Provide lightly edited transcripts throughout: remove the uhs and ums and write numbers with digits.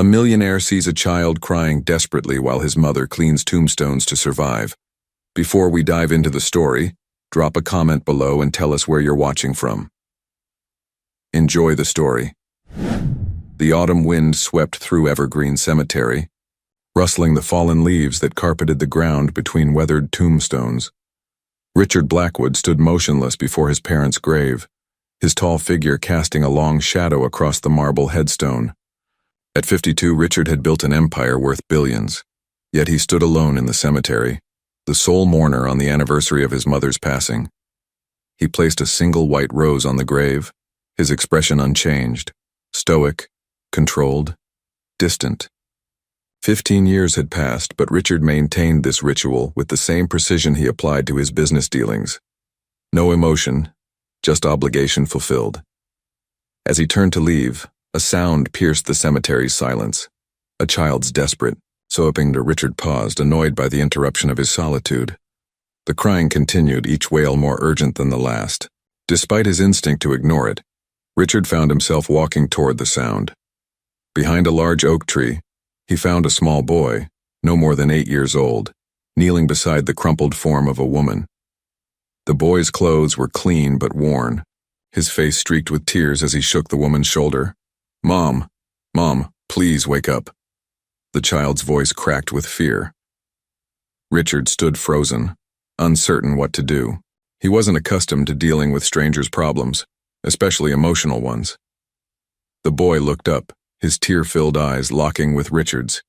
A millionaire sees a child crying desperately while his mother cleans tombstones to survive. Before we dive into the story, drop a comment below and tell us where you're watching from. Enjoy the story. The autumn wind swept through Evergreen Cemetery, rustling the fallen leaves that carpeted the ground between weathered tombstones. Richard Blackwood stood motionless before his parents' grave, his tall figure casting a long shadow across the marble headstone. At 52, Richard had built an empire worth billions, yet he stood alone in the cemetery, the sole mourner on the anniversary of his mother's passing. He placed a single white rose on the grave, his expression unchanged, stoic, controlled, distant. 15 years had passed, but Richard maintained this ritual with the same precision he applied to his business dealings. No emotion, just obligation fulfilled. As he turned to leave, a sound pierced the cemetery's silence. A child's desperate sobbing. Richard paused, annoyed by the interruption of his solitude. The crying continued, each wail more urgent than the last. Despite his instinct to ignore it, Richard found himself walking toward the sound. Behind a large oak tree, he found a small boy, no more than 8 years old, kneeling beside the crumpled form of a woman. The boy's clothes were clean but worn, his face streaked with tears as he shook the woman's shoulder. "Mom, please wake up." The child's voice cracked with fear. Richard stood frozen, uncertain what to do. He wasn't accustomed to dealing with strangers' problems, especially emotional ones. The boy looked up, his tear-filled eyes locking with Richard's.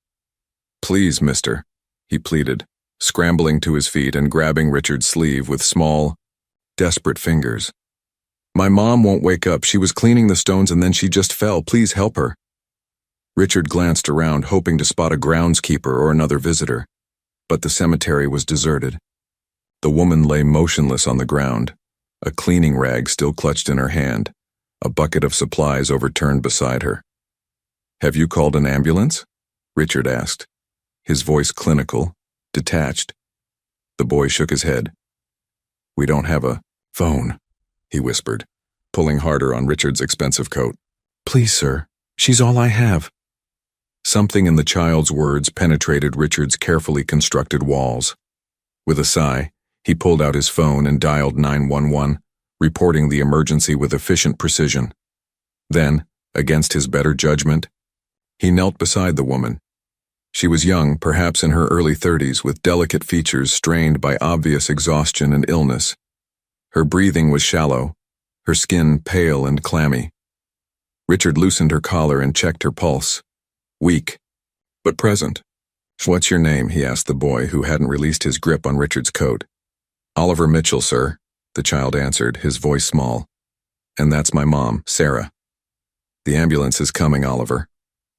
"Please, mister," he pleaded, scrambling to his feet and grabbing Richard's sleeve with small, desperate fingers. "My mom won't wake up. She was cleaning the stones and then she just fell. Please help her." Richard glanced around, hoping to spot a groundskeeper or another visitor, but the cemetery was deserted. The woman lay motionless on the ground, a cleaning rag still clutched in her hand, a bucket of supplies overturned beside her. "Have you called an ambulance?" Richard asked, his voice clinical, detached. The boy shook his head. "We don't have a phone," he whispered, pulling harder on Richard's expensive coat. "Please, sir, she's all I have." Something in the child's words penetrated Richard's carefully constructed walls. With a sigh, he pulled out his phone and dialed 911, reporting the emergency with efficient precision. Then, against his better judgment, he knelt beside the woman. She was young, perhaps in her early 30s, with delicate features strained by obvious exhaustion and illness. Her breathing was shallow, her skin pale and clammy. Richard loosened her collar and checked her pulse. Weak, but present. "What's your name?" he asked the boy, who hadn't released his grip on Richard's coat. "Oliver Mitchell, sir," the child answered, his voice small. "And that's my mom, Sarah." "The ambulance is coming, Oliver,"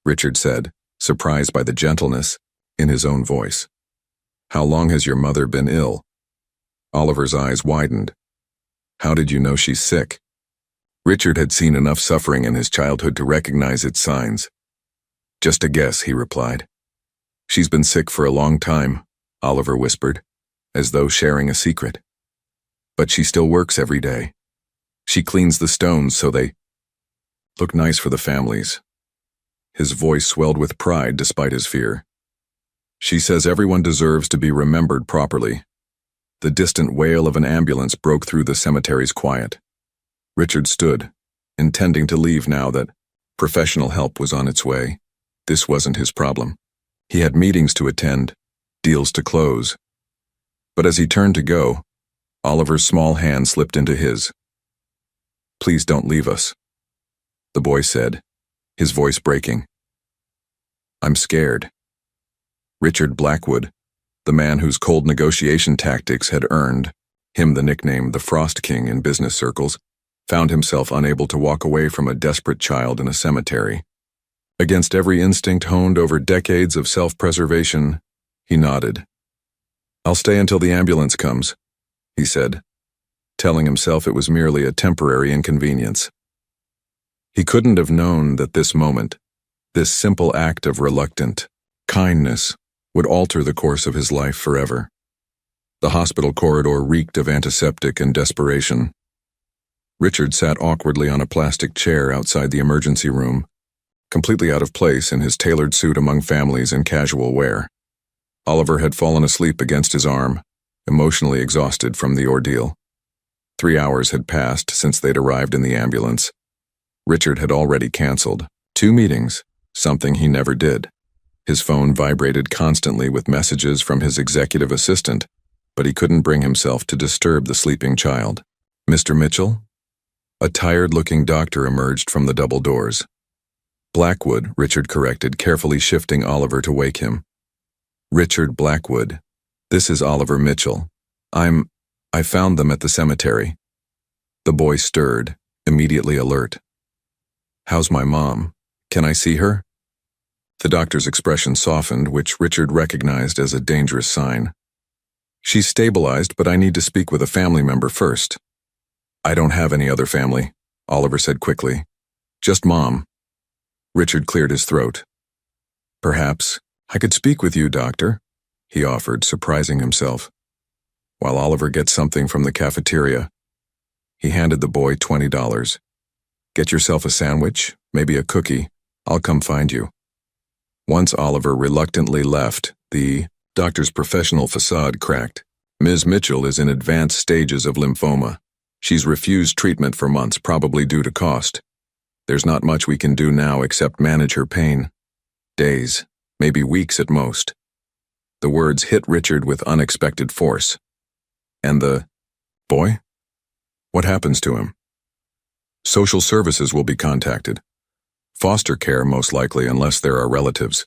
Richard said, surprised by the gentleness in his own voice. "How long has your mother been ill?" Oliver's eyes widened. "How did you know she's sick?" Richard had seen enough suffering in his childhood to recognize its signs. "Just a guess," he replied. "She's been sick for a long time," Oliver whispered, as though sharing a secret. "But she still works every day. She cleans the stones so they look nice for the families." His voice swelled with pride despite his fear. "She says everyone deserves to be remembered properly." The distant wail of an ambulance broke through the cemetery's quiet. Richard stood, intending to leave now that professional help was on its way. This wasn't his problem. He had meetings to attend, deals to close. But as he turned to go, Oliver's small hand slipped into his. "Please don't leave us," the boy said, his voice breaking. "I'm scared." Richard Blackwood, the man whose cold negotiation tactics had earned him the nickname the Frost King in business circles, found himself unable to walk away from a desperate child in a cemetery. Against every instinct honed over decades of self-preservation, he nodded. "I'll stay until the ambulance comes," he said, telling himself it was merely a temporary inconvenience. He couldn't have known that this moment, this simple act of reluctant kindness, would alter the course of his life forever. The hospital corridor reeked of antiseptic and desperation. Richard sat awkwardly on a plastic chair outside the emergency room, completely out of place in his tailored suit among families in casual wear. Oliver had fallen asleep against his arm, emotionally exhausted from the ordeal. 3 hours had passed since they'd arrived in the ambulance. Richard had already canceled 2 meetings, something he never did. His phone vibrated constantly with messages from his executive assistant, but he couldn't bring himself to disturb the sleeping child. "Mr. Mitchell?" A tired-looking doctor emerged from the double doors. "Blackwood," Richard corrected, carefully shifting Oliver to wake him. "Richard Blackwood. This is Oliver Mitchell. I found them at the cemetery." The boy stirred, immediately alert. "How's my mom? Can I see her?" The doctor's expression softened, which Richard recognized as a dangerous sign. "She's stabilized, but I need to speak with a family member first." "I don't have any other family," Oliver said quickly. "Just Mom." Richard cleared his throat. "Perhaps I could speak with you, doctor," he offered, surprising himself. "While Oliver gets something from the cafeteria." He handed the boy $20. "Get yourself a sandwich, maybe a cookie. I'll come find you." Once Oliver reluctantly left, the doctor's professional facade cracked. "Ms. Mitchell is in advanced stages of lymphoma. She's refused treatment for months, probably due to cost. There's not much we can do now except manage her pain. Days, maybe weeks at most." The words hit Richard with unexpected force. "And the boy? What happens to him?" "Social services will be contacted. Foster care, most likely, unless there are relatives."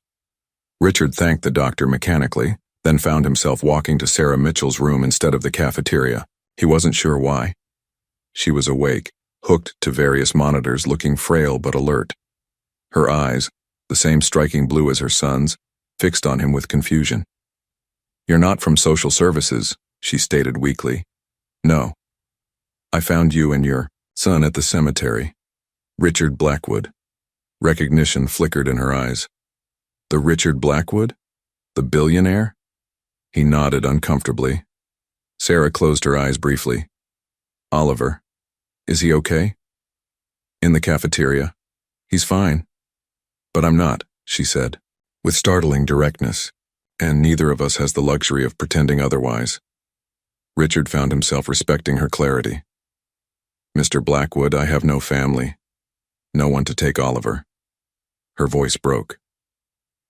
Richard thanked the doctor mechanically, then found himself walking to Sarah Mitchell's room instead of the cafeteria. He wasn't sure why. She was awake, hooked to various monitors, looking frail but alert. Her eyes, the same striking blue as her son's, fixed on him with confusion. "You're not from social services," she stated weakly. "No. I found you and your son at the cemetery. Richard Blackwood." Recognition flickered in her eyes. "The Richard Blackwood? The billionaire?" He nodded uncomfortably. Sarah closed her eyes briefly. "Oliver, is he okay?" "In the cafeteria. He's fine." "But I'm not," she said, with startling directness, "and neither of us has the luxury of pretending otherwise." Richard found himself respecting her clarity. "Mr. Blackwood, I have no family. No one to take Oliver." Her voice broke.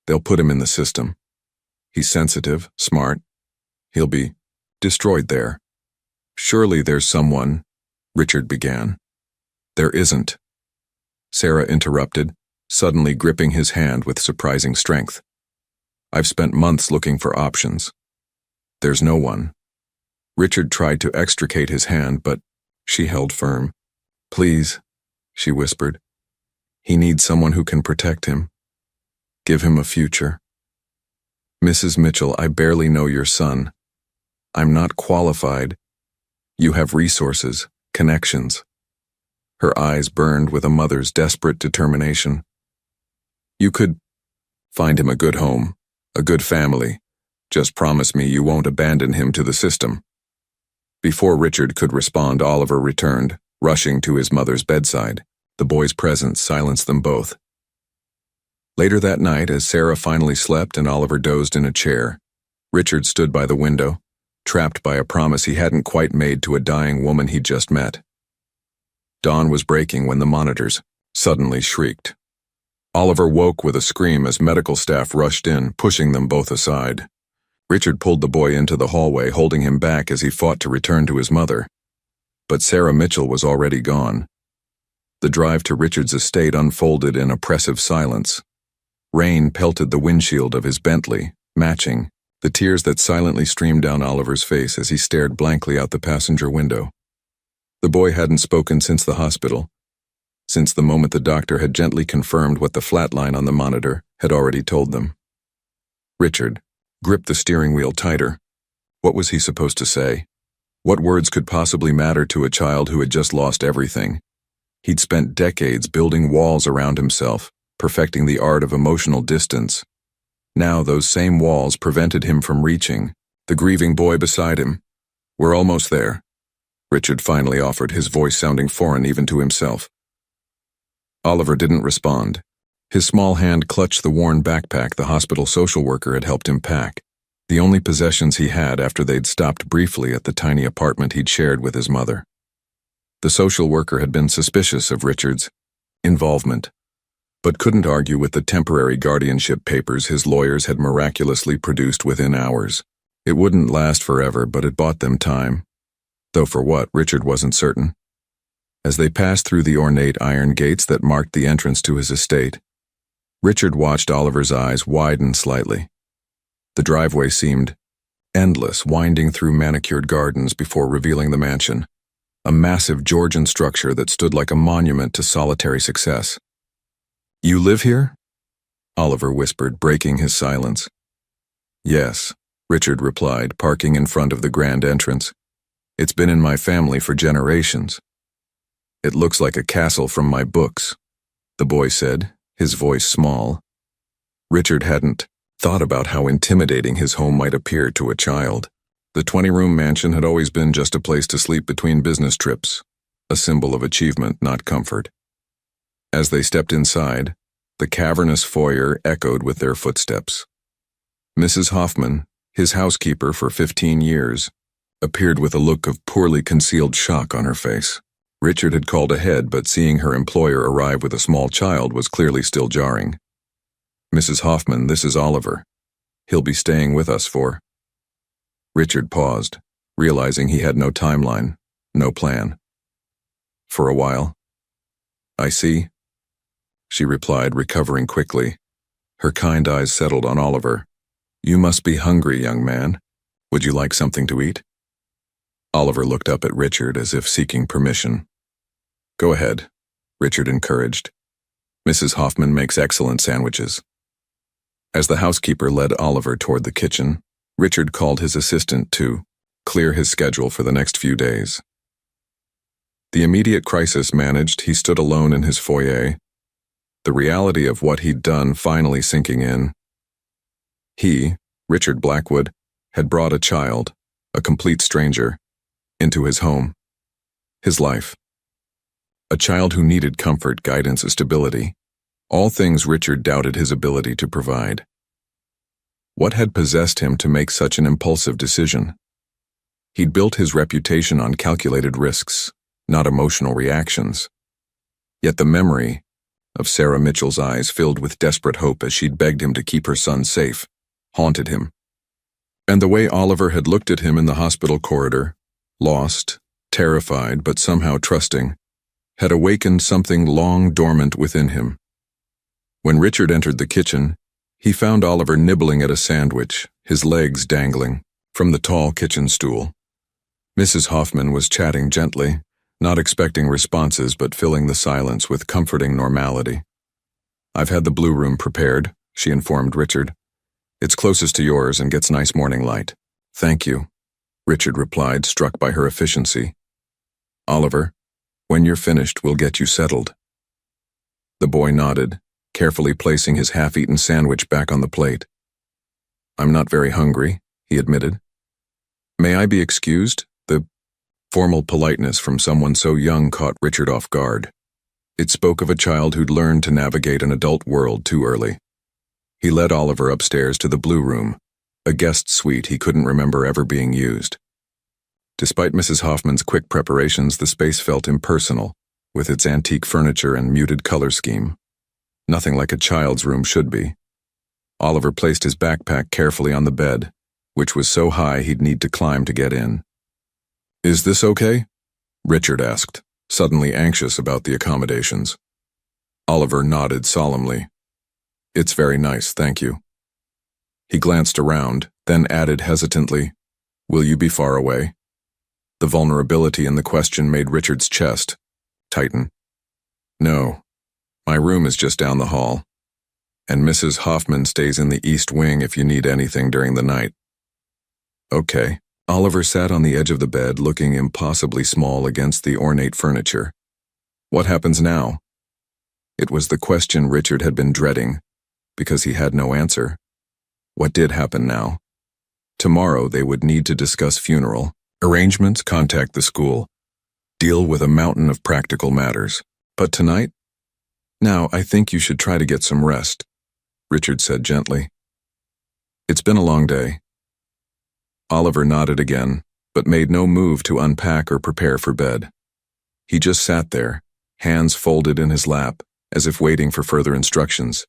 "They'll put him in the system. He's sensitive, smart. He'll be destroyed there." "Surely there's someone," Richard began. "There isn't," Sarah interrupted, suddenly gripping his hand with surprising strength. "I've spent months looking for options. There's no one." Richard tried to extricate his hand, but she held firm. "Please," she whispered. "He needs someone who can protect him. Give him a future." "Mrs. Mitchell, I barely know your son. I'm not qualified. You have resources, connections." Her eyes burned with a mother's desperate determination. "You could find him a good home, a good family. Just promise me you won't abandon him to the system." Before Richard could respond, Oliver returned, rushing to his mother's bedside. The boy's presence silenced them both. Later that night, as Sarah finally slept and Oliver dozed in a chair, Richard stood by the window, trapped by a promise he hadn't quite made to a dying woman he'd just met. Dawn was breaking when the monitors suddenly shrieked. Oliver woke with a scream as medical staff rushed in, pushing them both aside. Richard pulled the boy into the hallway, holding him back as he fought to return to his mother. But Sarah Mitchell was already gone. The drive to Richard's estate unfolded in oppressive silence. Rain pelted the windshield of his Bentley, matching the tears that silently streamed down Oliver's face as he stared blankly out the passenger window. The boy hadn't spoken since the hospital, since the moment the doctor had gently confirmed what the flat line on the monitor had already told them. Richard gripped the steering wheel tighter. What was he supposed to say? What words could possibly matter to a child who had just lost everything? He'd spent decades building walls around himself, perfecting the art of emotional distance. Now those same walls prevented him from reaching the grieving boy beside him. "We're almost there," Richard finally offered, his voice sounding foreign even to himself. Oliver didn't respond. His small hand clutched the worn backpack the hospital social worker had helped him pack, the only possessions he had after they'd stopped briefly at the tiny apartment he'd shared with his mother. The social worker had been suspicious of Richard's involvement, but couldn't argue with the temporary guardianship papers his lawyers had miraculously produced within hours. It wouldn't last forever, but it bought them time. Though for what, Richard wasn't certain. As they passed through the ornate iron gates that marked the entrance to his estate, Richard watched Oliver's eyes widen slightly. The driveway seemed endless, winding through manicured gardens before revealing the mansion, a massive Georgian structure that stood like a monument to solitary success. "You live here?" Oliver whispered, breaking his silence. "Yes," Richard replied, parking in front of the grand entrance. "It's been in my family for generations." "It looks like a castle from my books," the boy said, his voice small. Richard hadn't thought about how intimidating his home might appear to a child. The 20-room mansion had always been just a place to sleep between business trips, a symbol of achievement, not comfort. As they stepped inside, the cavernous foyer echoed with their footsteps. Mrs. Hoffman, his housekeeper for 15 years, appeared with a look of poorly concealed shock on her face. Richard had called ahead, but seeing her employer arrive with a small child was clearly still jarring. "Mrs. Hoffman, this is Oliver. He'll be staying with us for—" Richard paused, realizing he had no timeline, no plan. "For a while." "I see," she replied, recovering quickly. Her kind eyes settled on Oliver. "You must be hungry, young man. Would you like something to eat?" Oliver looked up at Richard as if seeking permission. "Go ahead," Richard encouraged. "Mrs. Hoffman makes excellent sandwiches." As the housekeeper led Oliver toward the kitchen, Richard called his assistant to clear his schedule for the next few days. The immediate crisis managed, he stood alone in his foyer, the reality of what he'd done finally sinking in. He, Richard Blackwood, had brought a child, a complete stranger, into his home, his life. A child who needed comfort, guidance, and stability, all things Richard doubted his ability to provide. What had possessed him to make such an impulsive decision? He'd built his reputation on calculated risks, not emotional reactions. Yet the memory of Sarah Mitchell's eyes filled with desperate hope as she'd begged him to keep her son safe haunted him. And the way Oliver had looked at him in the hospital corridor, lost, terrified, but somehow trusting, had awakened something long dormant within him. When Richard entered the kitchen, he found Oliver nibbling at a sandwich, his legs dangling from the tall kitchen stool. Mrs. Hoffman was chatting gently, not expecting responses but filling the silence with comforting normality. "I've had the blue room prepared," she informed Richard. "It's closest to yours and gets nice morning light." "Thank you," Richard replied, struck by her efficiency. "Oliver, when you're finished, we'll get you settled." The boy nodded, carefully placing his half-eaten sandwich back on the plate. "I'm not very hungry," he admitted. "May I be excused?" The formal politeness from someone so young caught Richard off guard. It spoke of a child who'd learned to navigate an adult world too early. He led Oliver upstairs to the blue room, a guest suite he couldn't remember ever being used. Despite Mrs. Hoffman's quick preparations, the space felt impersonal, with its antique furniture and muted color scheme. Nothing like a child's room should be. Oliver placed his backpack carefully on the bed, which was so high he'd need to climb to get in. "Is this okay?" Richard asked, suddenly anxious about the accommodations. Oliver nodded solemnly. "It's very nice, thank you." He glanced around, then added hesitantly, "Will you be far away?" The vulnerability in the question made Richard's chest tighten. "No. My room is just down the hall, and Mrs. Hoffman stays in the East Wing if you need anything during the night." "Okay." Oliver sat on the edge of the bed, looking impossibly small against the ornate furniture. "What happens now?" It was the question Richard had been dreading, because he had no answer. What did happen now? Tomorrow they would need to discuss funeral arrangements, contact the school, deal with a mountain of practical matters. But tonight? Now, I think you should try to get some rest, Richard said gently. It's been a long day. Oliver nodded again, but made no move to unpack or prepare for bed. He just sat there, hands folded in his lap, as if waiting for further instructions.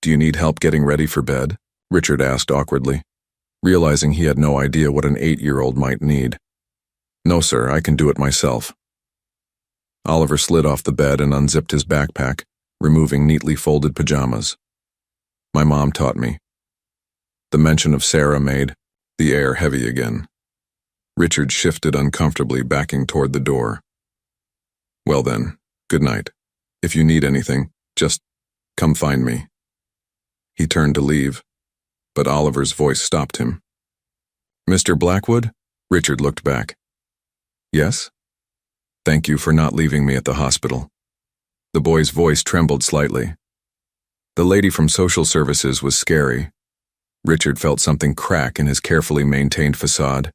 Do you need help getting ready for bed? Richard asked awkwardly, realizing he had no idea what an 8-year-old might need. No, sir, I can do it myself. Oliver slid off the bed and unzipped his backpack, removing neatly folded pajamas. My mom taught me. The mention of Sarah made the air heavy again. Richard shifted uncomfortably, backing toward the door. Well then, good night. If you need anything, just come find me. He turned to leave, but Oliver's voice stopped him. Mr. Blackwood? Richard looked back. Yes? Thank you for not leaving me at the hospital. The boy's voice trembled slightly. The lady from social services was scary. Richard felt something crack in his carefully maintained facade.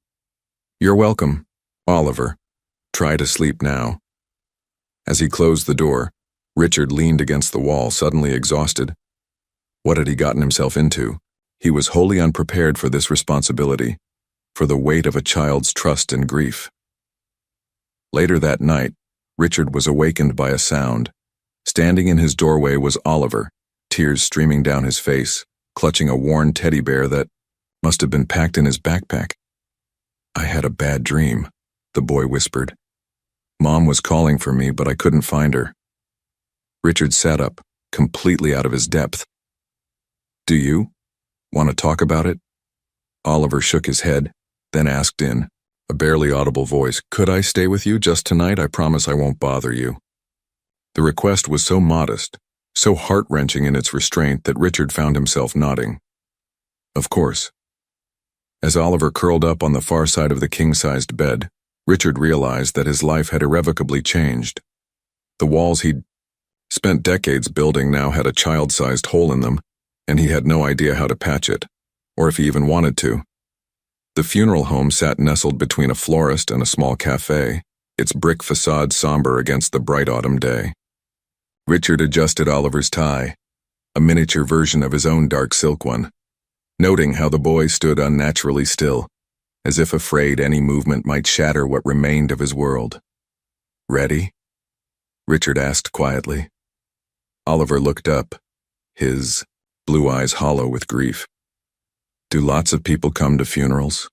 You're welcome, Oliver. Try to sleep now. As he closed the door, Richard leaned against the wall, suddenly exhausted. What had he gotten himself into? He was wholly unprepared for this responsibility, for the weight of a child's trust and grief. Later that night, Richard was awakened by a sound. Standing in his doorway was Oliver, tears streaming down his face, clutching a worn teddy bear that must have been packed in his backpack. I had a bad dream, the boy whispered. Mom was calling for me, but I couldn't find her. Richard sat up, completely out of his depth. Do you want to talk about it? Oliver shook his head, then asked in a barely audible voice, could I stay with you just tonight? I promise I won't bother you. The request was so modest, so heart-wrenching in its restraint that Richard found himself nodding. Of course. As Oliver curled up on the far side of the king-sized bed, Richard realized that his life had irrevocably changed. The walls he'd spent decades building now had a child-sized hole in them, and he had no idea how to patch it, or if he even wanted to. The funeral home sat nestled between a florist and a small cafe, its brick facade somber against the bright autumn day. Richard adjusted Oliver's tie, a miniature version of his own dark silk one, noting how the boy stood unnaturally still, as if afraid any movement might shatter what remained of his world. Ready? Richard asked quietly. Oliver looked up, his blue eyes hollow with grief. Do lots of people come to funerals?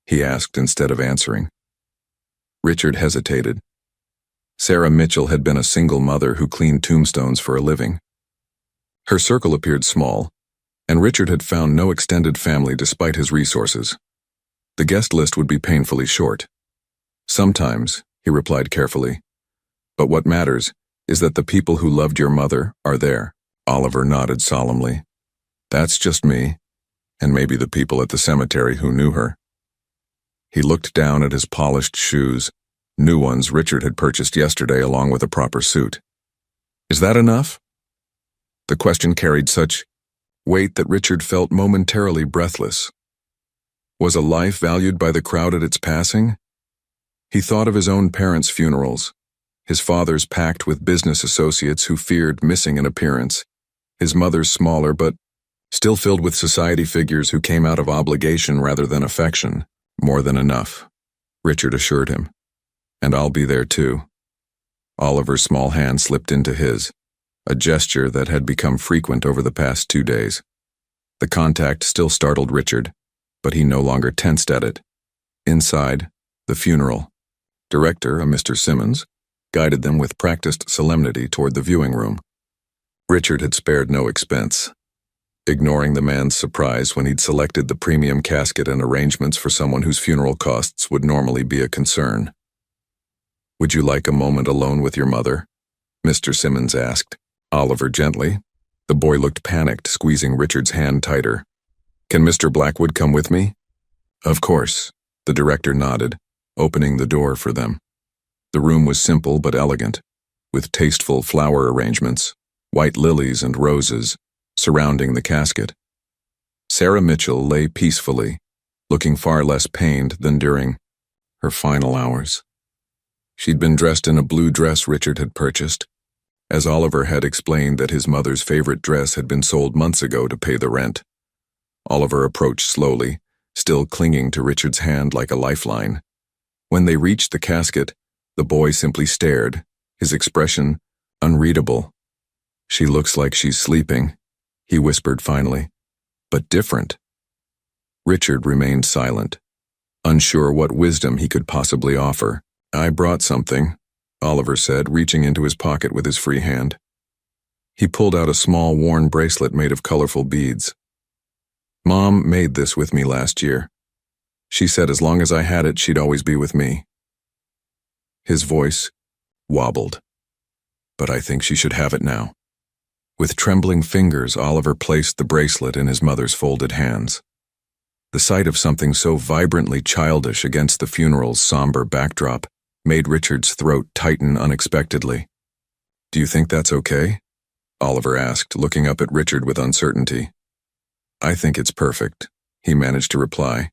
He asked instead of answering. Richard hesitated. Sarah Mitchell had been a single mother who cleaned tombstones for a living. Her circle appeared small, and Richard had found no extended family despite his resources. The guest list would be painfully short. Sometimes, he replied carefully. But what matters is that the people who loved your mother are there. Oliver nodded solemnly. That's just me, and maybe the people at the cemetery who knew her. He looked down at his polished shoes, new ones Richard had purchased yesterday along with a proper suit. Is that enough? The question carried such weight that Richard felt momentarily breathless. Was a life valued by the crowd at its passing? He thought of his own parents' funerals, his father's packed with business associates who feared missing an appearance, his mother's smaller but still filled with society figures who came out of obligation rather than affection. More than enough, Richard assured him. And I'll be there too. Oliver's small hand slipped into his, a gesture that had become frequent over the past 2 days. The contact still startled Richard, but he no longer tensed at it. Inside, the funeral director, a Mr. Simmons, guided them with practiced solemnity toward the viewing room. Richard had spared no expense, ignoring the man's surprise when he'd selected the premium casket and arrangements for someone whose funeral costs would normally be a concern. Would you like a moment alone with your mother? Mr. Simmons asked, Oliver gently. The boy looked panicked, squeezing Richard's hand tighter. Can Mr. Blackwood come with me? Of course, the director nodded, opening the door for them. The room was simple but elegant, with tasteful flower arrangements, white lilies and roses, surrounding the casket. Sarah Mitchell lay peacefully, looking far less pained than during her final hours. She'd been dressed in a blue dress Richard had purchased, as Oliver had explained that his mother's favorite dress had been sold months ago to pay the rent. Oliver approached slowly, still clinging to Richard's hand like a lifeline. When they reached the casket, the boy simply stared, his expression unreadable. "She looks like she's sleeping," he whispered finally, "but different." Richard remained silent, unsure what wisdom he could possibly offer. "I brought something," Oliver said, reaching into his pocket with his free hand. He pulled out a small worn bracelet made of colorful beads. "Mom made this with me last year. She said as long as I had it, she'd always be with me." His voice wobbled. "But I think she should have it now." With trembling fingers, Oliver placed the bracelet in his mother's folded hands. The sight of something so vibrantly childish against the funeral's somber backdrop made Richard's throat tighten unexpectedly. "Do you think that's okay?" Oliver asked, looking up at Richard with uncertainty. "I think it's perfect," he managed to reply.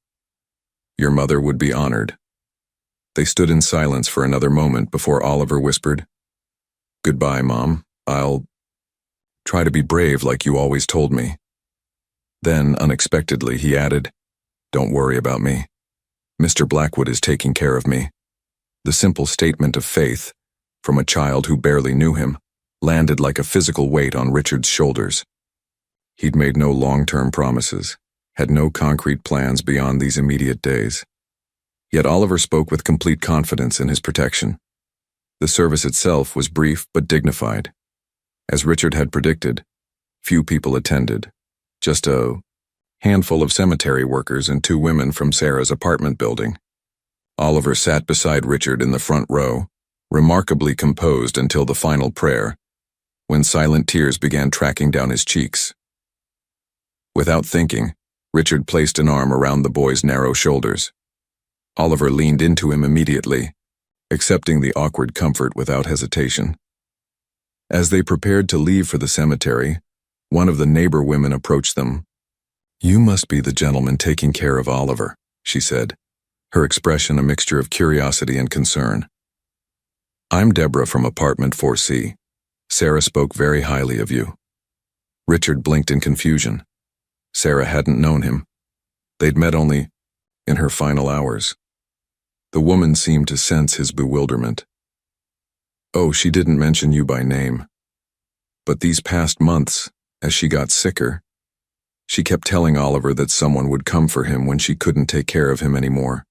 "Your mother would be honored." They stood in silence for another moment before Oliver whispered, "Goodbye, Mom. I'll try to be brave like you always told me." Then, unexpectedly, he added, "Don't worry about me. Mr. Blackwood is taking care of me." The simple statement of faith, from a child who barely knew him, landed like a physical weight on Richard's shoulders. He'd made no long-term promises, had no concrete plans beyond these immediate days. Yet Oliver spoke with complete confidence in his protection. The service itself was brief but dignified. As Richard had predicted, few people attended, just a handful of cemetery workers and 2 women from Sarah's apartment building. Oliver sat beside Richard in the front row, remarkably composed until the final prayer, when silent tears began tracking down his cheeks. Without thinking, Richard placed an arm around the boy's narrow shoulders. Oliver leaned into him immediately, accepting the awkward comfort without hesitation. As they prepared to leave for the cemetery, one of the neighbor women approached them. "You must be the gentleman taking care of Oliver," she said, her expression a mixture of curiosity and concern. "I'm Deborah from apartment 4C. Sarah spoke very highly of you." Richard blinked in confusion. Sarah hadn't known him. They'd met only in her final hours. The woman seemed to sense his bewilderment. "Oh, she didn't mention you by name. But these past months, as she got sicker, she kept telling Oliver that someone would come for him when she couldn't take care of him anymore.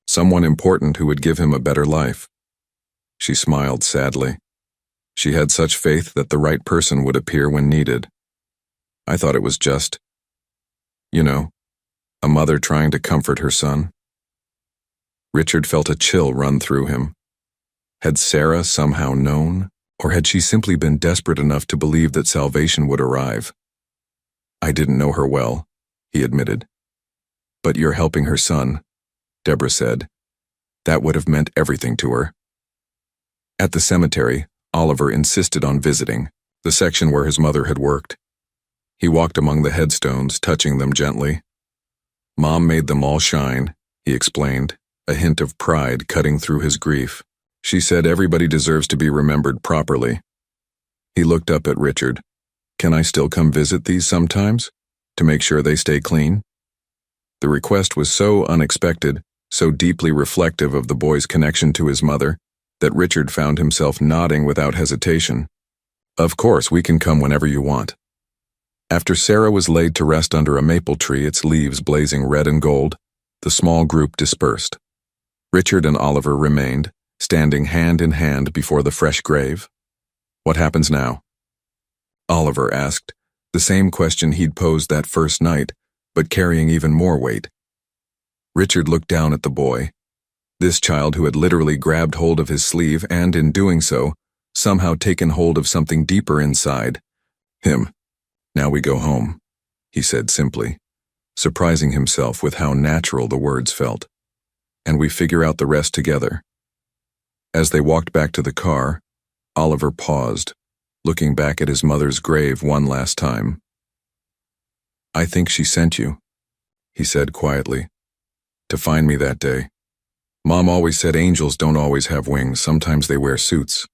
Someone important who would give him a better life." She smiled sadly. She had such faith that the right person would appear when needed. "I thought it was just, a mother trying to comfort her son." Richard felt a chill run through him. Had Sarah somehow known, or had she simply been desperate enough to believe that salvation would arrive? "I didn't know her well," he admitted. "But you're helping her son," Deborah said. That would have meant everything to her. At the cemetery, Oliver insisted on visiting, the section where his mother had worked. He walked among the headstones, touching them gently. "Mom made them all shine," he explained, a hint of pride cutting through his grief. "She said everybody deserves to be remembered properly." He looked up at Richard. "Can I still come visit these sometimes, to make sure they stay clean?" The request was so unexpected, so deeply reflective of the boy's connection to his mother, that Richard found himself nodding without hesitation. "Of course, we can come whenever you want." After Sarah was laid to rest under a maple tree, its leaves blazing red and gold, the small group dispersed. Richard and Oliver remained, standing hand in hand before the fresh grave. "What happens now?" Oliver asked, the same question he'd posed that first night, but carrying even more weight. Richard looked down at the boy, this child who had literally grabbed hold of his sleeve and, in doing so, somehow taken hold of something deeper inside him. "Now we go home," he said simply, surprising himself with how natural the words felt. "And we figure out the rest together." As they walked back to the car, Oliver paused, looking back at his mother's grave one last time. "I think she sent you," he said quietly, "to find me that day. Mom always said angels don't always have wings, sometimes they wear suits."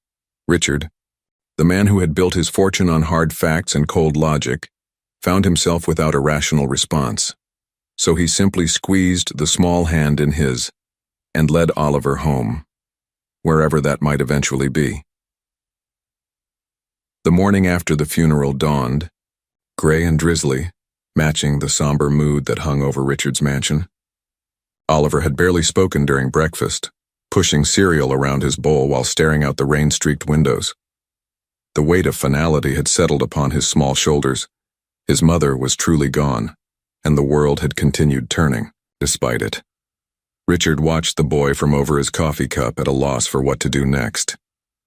Richard, The man who had built his fortune on hard facts and cold logic found himself without a rational response. So he simply squeezed the small hand in his and led Oliver home, wherever that might eventually be. The morning after the funeral dawned, gray and drizzly, matching the somber mood that hung over Richard's mansion. Oliver had barely spoken during breakfast, pushing cereal around his bowl while staring out the rain-streaked windows. The weight of finality had settled upon his small shoulders. His mother was truly gone, and the world had continued turning, despite it. Richard watched the boy from over his coffee cup at a loss for what to do next.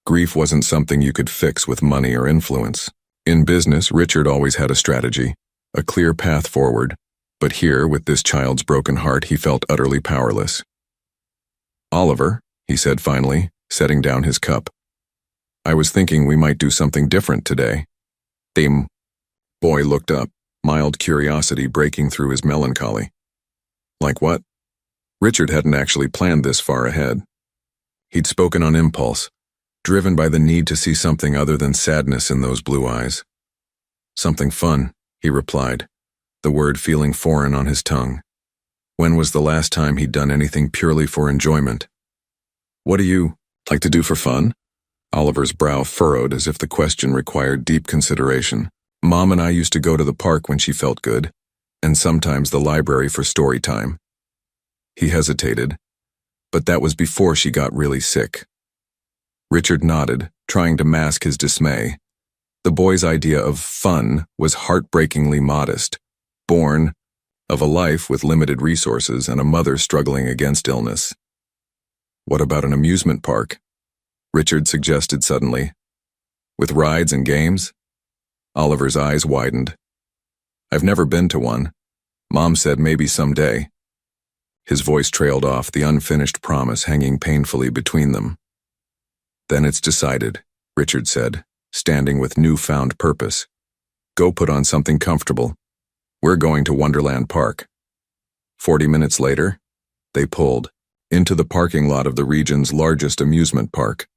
Grief wasn't something you could fix with money or influence. In business, Richard always had a strategy, a clear path forward, but here, with this child's broken heart, he felt utterly powerless. "Oliver," he said finally, setting down his cup. "I was thinking we might do something different today." The boy looked up, mild curiosity breaking through his melancholy. Like what? Richard hadn't actually planned this far ahead. He'd spoken on impulse, driven by the need to see something other than sadness in those blue eyes. "Something fun," he replied, the word feeling foreign on his tongue. When was the last time he'd done anything purely for enjoyment? "What do you like to do for fun?" Oliver's brow furrowed as if the question required deep consideration. "Mom and I used to go to the park when she felt good, and sometimes the library for story time." He hesitated, but that was before she got really sick. Richard nodded, trying to mask his dismay. The boy's idea of fun was heartbreakingly modest, born of a life with limited resources and a mother struggling against illness. "What about an amusement park?" Richard suggested suddenly. "With rides and games?" Oliver's eyes widened. "I've never been to one. Mom said maybe someday." His voice trailed off, the unfinished promise hanging painfully between them. "Then it's decided," Richard said, standing with newfound purpose. "Go put on something comfortable. We're going to Wonderland Park." 40 minutes later, they pulled into the parking lot of the region's largest amusement park.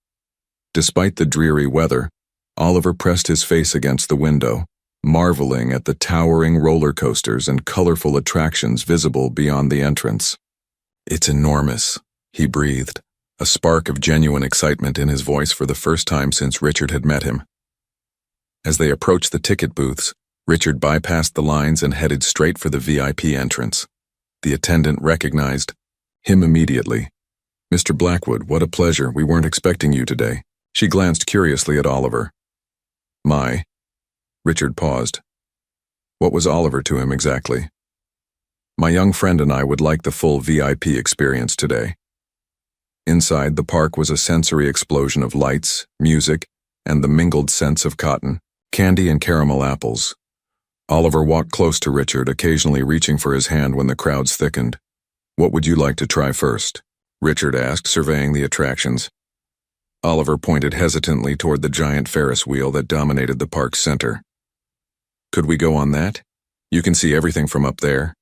Despite the dreary weather, Oliver pressed his face against the window, marveling at the towering roller coasters and colorful attractions visible beyond the entrance. "It's enormous," he breathed, a spark of genuine excitement in his voice for the first time since Richard had met him. As they approached the ticket booths, Richard bypassed the lines and headed straight for the VIP entrance. The attendant recognized him immediately. "Mr. Blackwood, what a pleasure. We weren't expecting you today." She glanced curiously at Oliver. "My." Richard paused. What was Oliver to him exactly? "My young friend and I would like the full VIP experience today." Inside, the park was a sensory explosion of lights, music, and the mingled scents of cotton, candy, and caramel apples. Oliver walked close to Richard, occasionally reaching for his hand when the crowds thickened. "What would you like to try first?" Richard asked, surveying the attractions. Oliver pointed hesitantly toward the giant Ferris wheel that dominated the park's center. "Could we go on that? You can see everything from up there."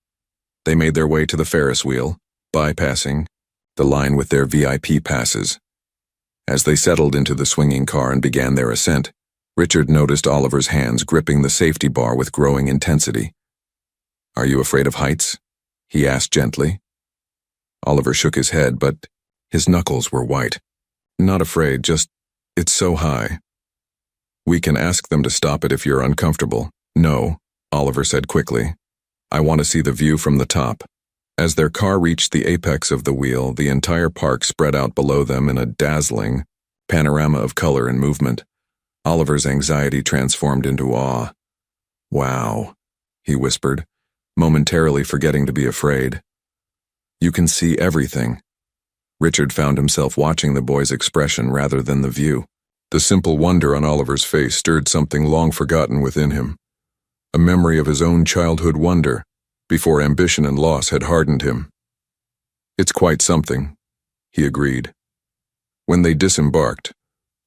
They made their way to the Ferris wheel, bypassing the line with their VIP passes. As they settled into the swinging car and began their ascent, Richard noticed Oliver's hands gripping the safety bar with growing intensity. "Are you afraid of heights?" he asked gently. Oliver shook his head, but his knuckles were white. "Not afraid, just, it's so high." "We can ask them to stop it if you're uncomfortable." "No," Oliver said quickly. "I want to see the view from the top." As their car reached the apex of the wheel, the entire park spread out below them in a dazzling panorama of color and movement. Oliver's anxiety transformed into awe. "Wow," he whispered, momentarily forgetting to be afraid. "You can see everything." Richard found himself watching the boy's expression rather than the view. The simple wonder on Oliver's face stirred something long forgotten within him, a memory of his own childhood wonder, before ambition and loss had hardened him. "It's quite something," he agreed. When they disembarked,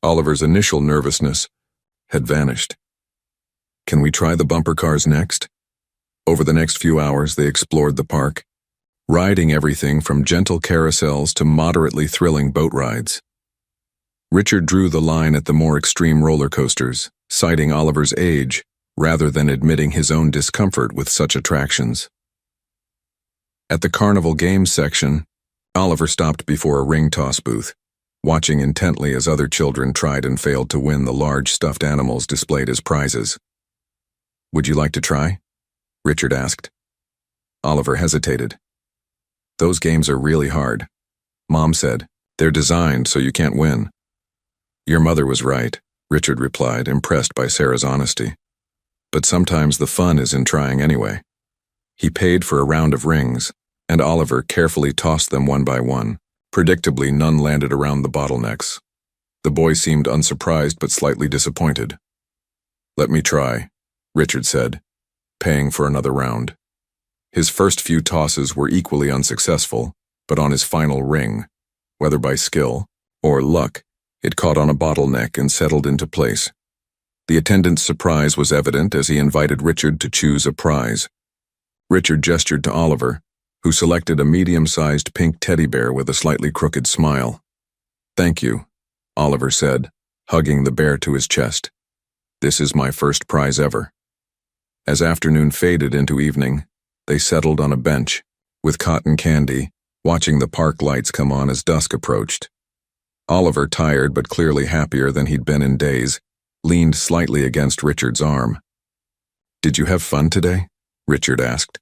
Oliver's initial nervousness had vanished. "Can we try the bumper cars next?" Over the next few hours, they explored the park, riding everything from gentle carousels to moderately thrilling boat rides. Richard drew the line at the more extreme roller coasters, citing Oliver's age rather than admitting his own discomfort with such attractions. At the carnival games section, Oliver stopped before a ring toss booth, watching intently as other children tried and failed to win the large stuffed animals displayed as prizes. "Would you like to try?" Richard asked. Oliver hesitated. "Those games are really hard," Mom said. "They're designed so you can't win." "Your mother was right," Richard replied, impressed by Sarah's honesty. "But sometimes the fun is in trying anyway." He paid for a round of rings, and Oliver carefully tossed them one by one. Predictably, none landed around the bottlenecks. The boy seemed unsurprised but slightly disappointed. "Let me try," Richard said, paying for another round. His first few tosses were equally unsuccessful, but on his final ring, whether by skill or luck, it caught on a bottleneck and settled into place. The attendant's surprise was evident as he invited Richard to choose a prize. Richard gestured to Oliver, who selected a medium-sized pink teddy bear with a slightly crooked smile. "Thank you," Oliver said, hugging the bear to his chest. "This is my first prize ever." As afternoon faded into evening, they settled on a bench, with cotton candy, watching the park lights come on as dusk approached. Oliver, tired but clearly happier than he'd been in days, leaned slightly against Richard's arm. "Did you have fun today?" Richard asked.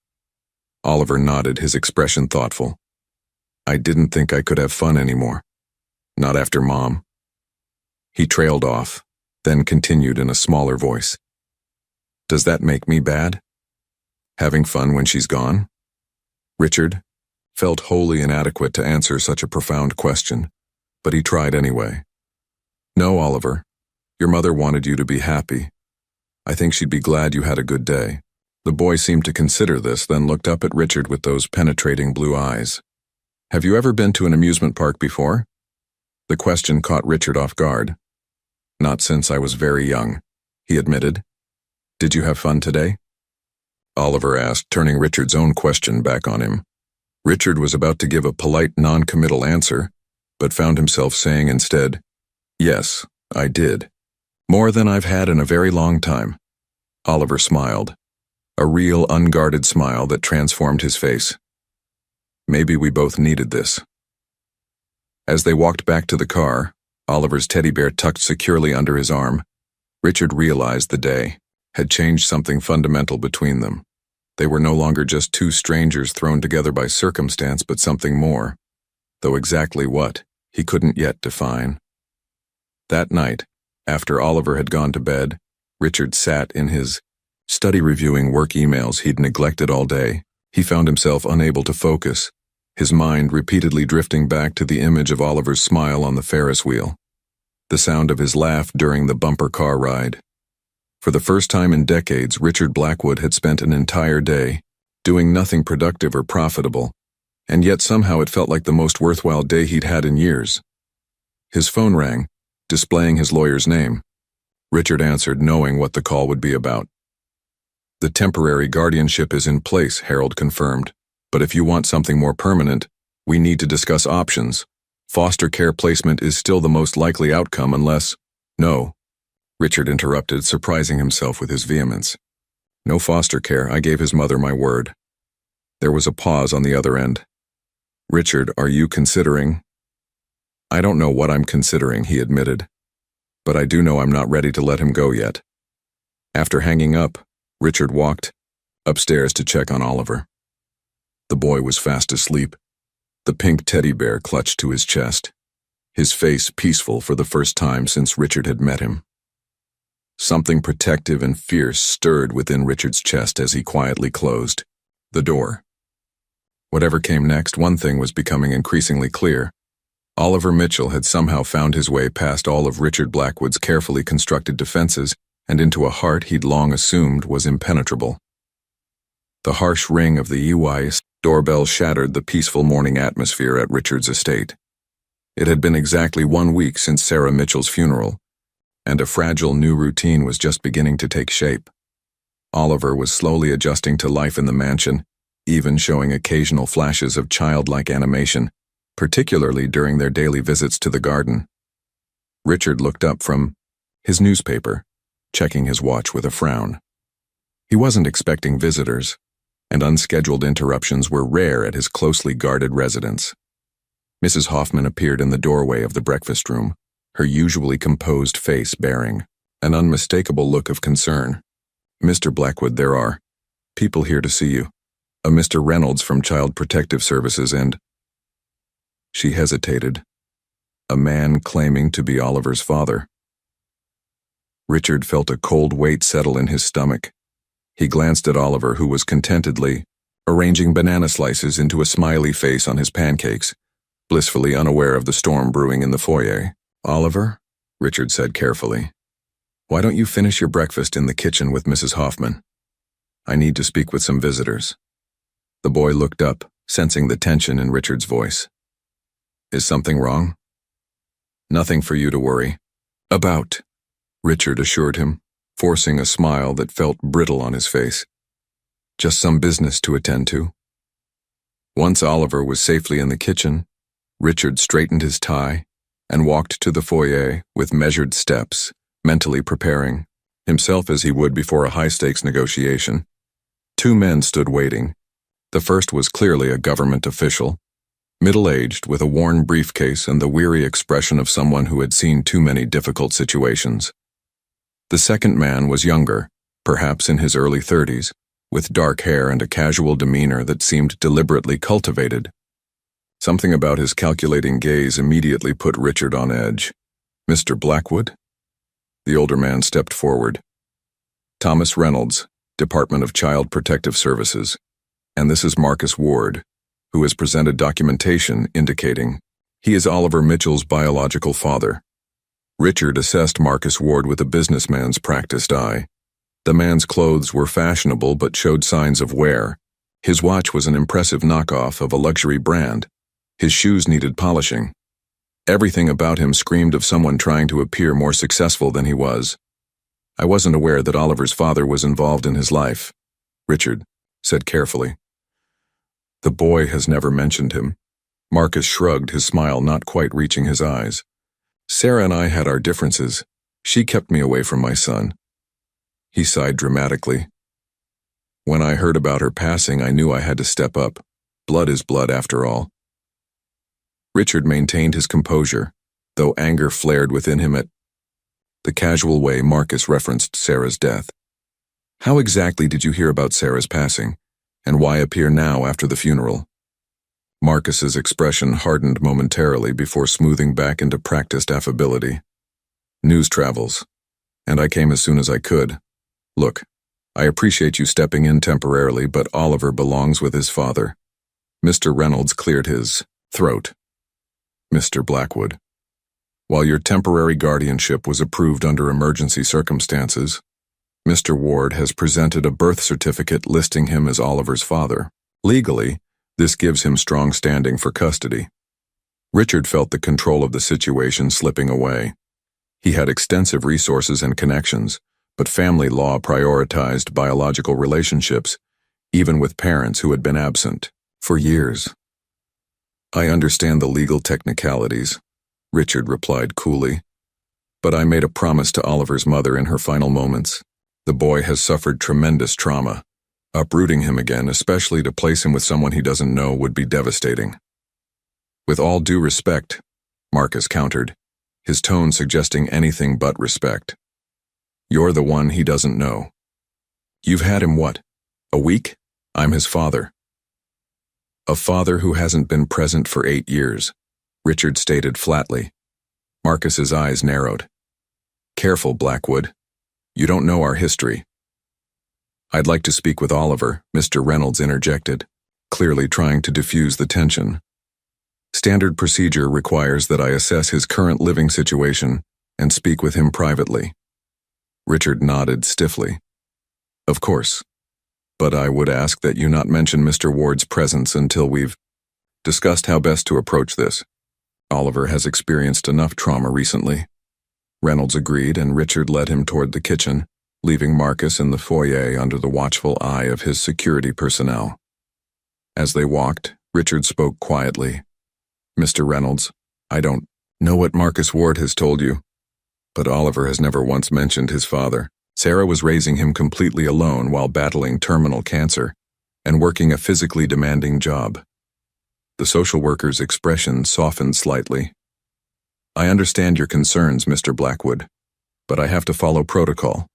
Oliver nodded, his expression thoughtful. "I didn't think I could have fun anymore. Not after Mom." He trailed off, then continued in a smaller voice. "Does that make me bad? Having fun when she's gone?" Richard felt wholly inadequate to answer such a profound question, but he tried anyway. "No, Oliver. Your mother wanted you to be happy. I think she'd be glad you had a good day." The boy seemed to consider this, then looked up at Richard with those penetrating blue eyes. "Have you ever been to an amusement park before?" The question caught Richard off guard. "Not since I was very young," he admitted. "Did you have fun today?" Oliver asked, turning Richard's own question back on him. Richard was about to give a polite, non-committal answer, but found himself saying instead, "Yes, I did. More than I've had in a very long time." Oliver smiled. A real, unguarded smile that transformed his face. Maybe we both needed this. As they walked back to the car, Oliver's teddy bear tucked securely under his arm, Richard realized the day had changed something fundamental between them. They were no longer just two strangers thrown together by circumstance, but something more, though exactly what, he couldn't yet define. That night, after Oliver had gone to bed, Richard sat in his study reviewing work emails he'd neglected all day. He found himself unable to focus, his mind repeatedly drifting back to the image of Oliver's smile on the Ferris wheel, the sound of his laugh during the bumper car ride. For the first time in decades, Richard Blackwood had spent an entire day doing nothing productive or profitable, and yet somehow it felt like the most worthwhile day he'd had in years. His phone rang, displaying his lawyer's name. Richard answered, knowing what the call would be about. "The temporary guardianship is in place," Harold confirmed, "but if you want something more permanent, we need to discuss options. Foster care placement is still the most likely outcome unless—" "No," Richard interrupted, surprising himself with his vehemence. "No foster care. I gave his mother my word." There was a pause on the other end. "Richard, are you considering—" "I don't know what I'm considering," he admitted, "but I do know I'm not ready to let him go yet." After hanging up, Richard walked upstairs to check on Oliver. The boy was fast asleep, the pink teddy bear clutched to his chest, his face peaceful for the first time since Richard had met him. Something protective and fierce stirred within Richard's chest as he quietly closed the door. Whatever came next, one thing was becoming increasingly clear. Oliver Mitchell had somehow found his way past all of Richard Blackwood's carefully constructed defenses and into a heart he'd long assumed was impenetrable. The harsh ring of the EY's doorbell shattered the peaceful morning atmosphere at Richard's estate. It had been exactly 1 week since Sarah Mitchell's funeral, and a fragile new routine was just beginning to take shape. Oliver was slowly adjusting to life in the mansion, even showing occasional flashes of childlike animation, particularly during their daily visits to the garden. Richard looked up from his newspaper, checking his watch with a frown. He wasn't expecting visitors, and unscheduled interruptions were rare at his closely guarded residence. Mrs. Hoffman appeared in the doorway of the breakfast room, her usually composed face bearing an unmistakable look of concern. "Mr. Blackwood, there are people here to see you. A Mr. Reynolds from Child Protective Services and—" She hesitated. "A man claiming to be Oliver's father." Richard felt a cold weight settle in his stomach. He glanced at Oliver, who was contentedly arranging banana slices into a smiley face on his pancakes, blissfully unaware of the storm brewing in the foyer. "Oliver," Richard said carefully, "why don't you finish your breakfast in the kitchen with Mrs. Hoffman? I need to speak with some visitors." The boy looked up, sensing the tension in Richard's voice. "Is something wrong?" "Nothing for you to worry about," Richard assured him, forcing a smile that felt brittle on his face. "Just some business to attend to." Once Oliver was safely in the kitchen, Richard straightened his tie and walked to the foyer with measured steps, mentally preparing himself as he would before a high-stakes negotiation. Two men stood waiting. The first was clearly a government official, middle-aged with a worn briefcase and the weary expression of someone who had seen too many difficult situations. The second man was younger, perhaps in his early 30s, with dark hair and a casual demeanor that seemed deliberately cultivated. Something about his calculating gaze immediately put Richard on edge. "Mr. Blackwood?" The older man stepped forward. "Thomas Reynolds, Department of Child Protective Services. And this is Marcus Ward, who has presented documentation indicating he is Oliver Mitchell's biological father." Richard assessed Marcus Ward with a businessman's practiced eye. The man's clothes were fashionable but showed signs of wear. His watch was an impressive knockoff of a luxury brand. His shoes needed polishing. Everything about him screamed of someone trying to appear more successful than he was. "I wasn't aware that Oliver's father was involved in his life," Richard said carefully. "The boy has never mentioned him." Marcus shrugged, his smile not quite reaching his eyes. "Sarah and I had our differences. She kept me away from my son." He sighed dramatically. "When I heard about her passing, I knew I had to step up. Blood is blood after all." Richard maintained his composure, though anger flared within him at the casual way Marcus referenced Sarah's death. "How exactly did you hear about Sarah's passing, and why appear now after the funeral?" Marcus's expression hardened momentarily before smoothing back into practiced affability. "News travels, and I came as soon as I could. Look, I appreciate you stepping in temporarily, but Oliver belongs with his father." Mr. Reynolds cleared his throat. "Mr. Blackwood, while your temporary guardianship was approved under emergency circumstances, Mr. Ward has presented a birth certificate listing him as Oliver's father. Legally, this gives him strong standing for custody." Richard felt the control of the situation slipping away. He had extensive resources and connections, but family law prioritized biological relationships, even with parents who had been absent for years. "I understand the legal technicalities," Richard replied coolly, "but I made a promise to Oliver's mother in her final moments. The boy has suffered tremendous trauma. Uprooting him again, especially to place him with someone he doesn't know, would be devastating." "With all due respect," Marcus countered, his tone suggesting anything but respect. "You're the one he doesn't know. You've had him what? A week? I'm his father." "A father who hasn't been present for 8 years, Richard stated flatly. Marcus's eyes narrowed. "Careful, Blackwood. You don't know our history." "I'd like to speak with Oliver," Mr. Reynolds interjected, clearly trying to diffuse the tension. "Standard procedure requires that I assess his current living situation and speak with him privately." Richard nodded stiffly. "Of course. But I would ask that you not mention Mr. Ward's presence until we've discussed how best to approach this. Oliver has experienced enough trauma recently." Reynolds agreed, and Richard led him toward the kitchen, leaving Marcus in the foyer under the watchful eye of his security personnel. As they walked, Richard spoke quietly. "Mr. Reynolds, I don't know what Marcus Ward has told you, But Oliver has never once mentioned his father. Sarah was raising him completely alone while battling terminal cancer and working a physically demanding job. The social worker's expression softened slightly. I understand your concerns, Mr. Blackwood, but I have to follow protocol.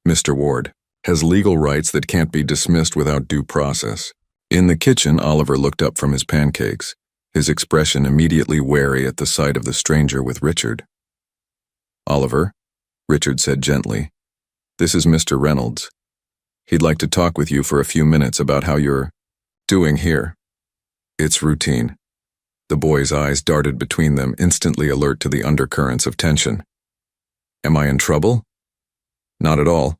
Mr. Ward has legal rights that can't be dismissed without due process. In the kitchen, Oliver looked up from his pancakes, his expression immediately wary at the sight of the stranger with Richard. Oliver, Richard said gently, this is Mr. Reynolds. He'd like to talk with you for a few minutes about how you're doing here. It's routine. The boy's eyes darted between them, instantly alert to the undercurrents of tension. Am I in trouble? Not at all,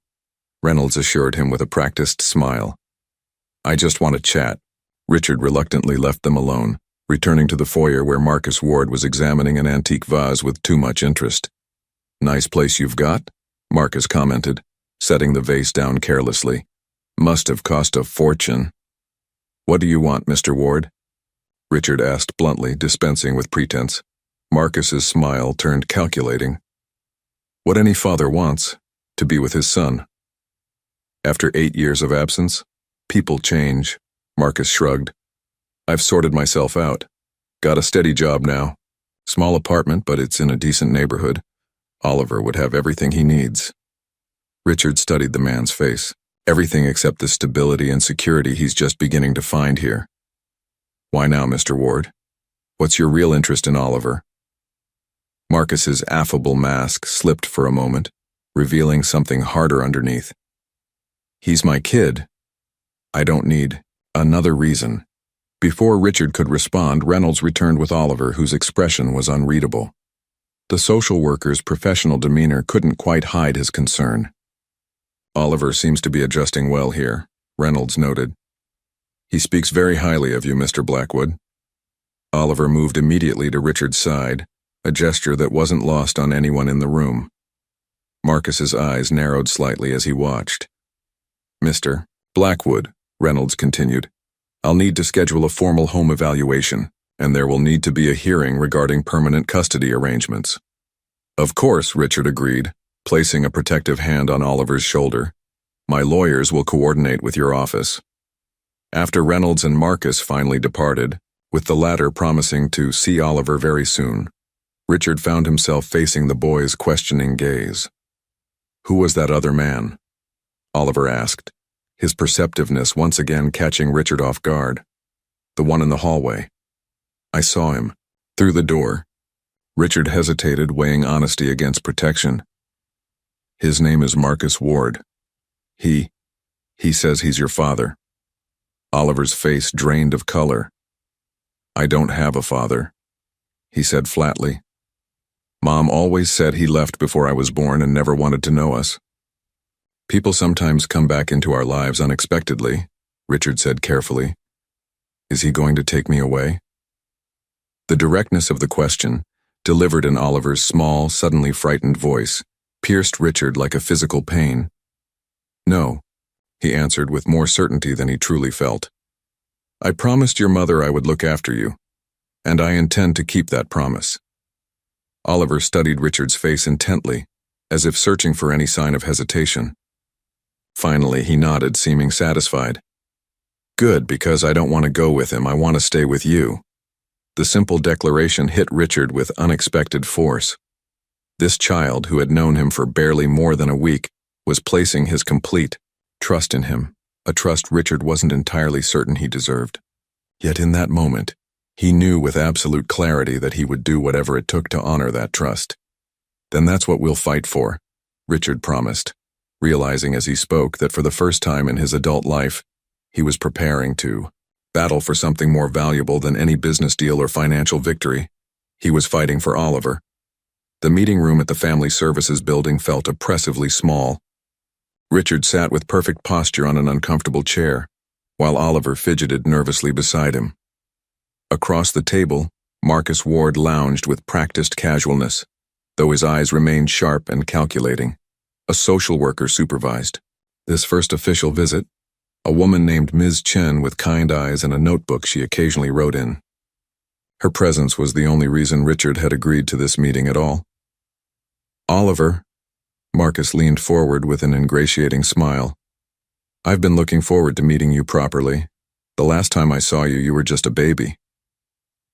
Reynolds assured him with a practiced smile. I just want to chat. Richard reluctantly left them alone, returning to the foyer where Marcus Ward was examining an antique vase with too much interest. Nice place you've got, Marcus commented, setting the vase down carelessly. Must have cost a fortune. What do you want, Mr. Ward? Richard asked bluntly, dispensing with pretense. Marcus's smile turned calculating. What any father wants, to be with his son. After 8 years of absence, people change, Marcus shrugged. I've sorted myself out. Got a steady job now. Small apartment, but it's in a decent neighborhood. Oliver would have everything he needs. Richard studied the man's face. Everything except the stability and security he's just beginning to find here. Why now, Mr. Ward? What's your real interest in Oliver? Marcus's affable mask slipped for a moment, revealing something harder underneath. He's my kid. I don't need another reason. Before Richard could respond, Reynolds returned with Oliver, whose expression was unreadable. The social worker's professional demeanor couldn't quite hide his concern. Oliver seems to be adjusting well here, Reynolds noted. He speaks very highly of you, Mr. Blackwood. Oliver moved immediately to Richard's side, a gesture that wasn't lost on anyone in the room. Marcus's eyes narrowed slightly as he watched. Mr. Blackwood, Reynolds continued, I'll need to schedule a formal home evaluation, and there will need to be a hearing regarding permanent custody arrangements. Of course, Richard agreed, placing a protective hand on Oliver's shoulder. My lawyers will coordinate with your office. After Reynolds and Marcus finally departed, with the latter promising to see Oliver very soon, Richard found himself facing the boy's questioning gaze. Who was that other man? Oliver asked, his perceptiveness once again catching Richard off guard. The one in the hallway. I saw him. Through the door. Richard hesitated, weighing honesty against protection. His name is Marcus Ward. He says he's your father. Oliver's face drained of color. I don't have a father, he said flatly. Mom always said he left before I was born and never wanted to know us. People sometimes come back into our lives unexpectedly, Richard said carefully. Is he going to take me away? The directness of the question, delivered in Oliver's small, suddenly frightened voice, pierced Richard like a physical pain. No, he answered with more certainty than he truly felt. I promised your mother I would look after you, and I intend to keep that promise. Oliver studied Richard's face intently, as if searching for any sign of hesitation. Finally, he nodded, seeming satisfied. Good, because I don't want to go with him, I want to stay with you. The simple declaration hit Richard with unexpected force. This child, who had known him for barely more than a week, was placing his complete trust in him, a trust Richard wasn't entirely certain he deserved. Yet in that moment, he knew with absolute clarity that he would do whatever it took to honor that trust. Then that's what we'll fight for, Richard promised, realizing as he spoke that for the first time in his adult life, he was preparing to battle for something more valuable than any business deal or financial victory. He was fighting for Oliver. The meeting room at the Family Services building felt oppressively small. Richard sat with perfect posture on an uncomfortable chair, while Oliver fidgeted nervously beside him. Across the table, Marcus Ward lounged with practiced casualness, though his eyes remained sharp and calculating. A social worker supervised this first official visit, a woman named Ms. Chen with kind eyes and a notebook she occasionally wrote in. Her presence was the only reason Richard had agreed to this meeting at all. Oliver, Marcus leaned forward with an ingratiating smile. I've been looking forward to meeting you properly. The last time I saw you, you were just a baby.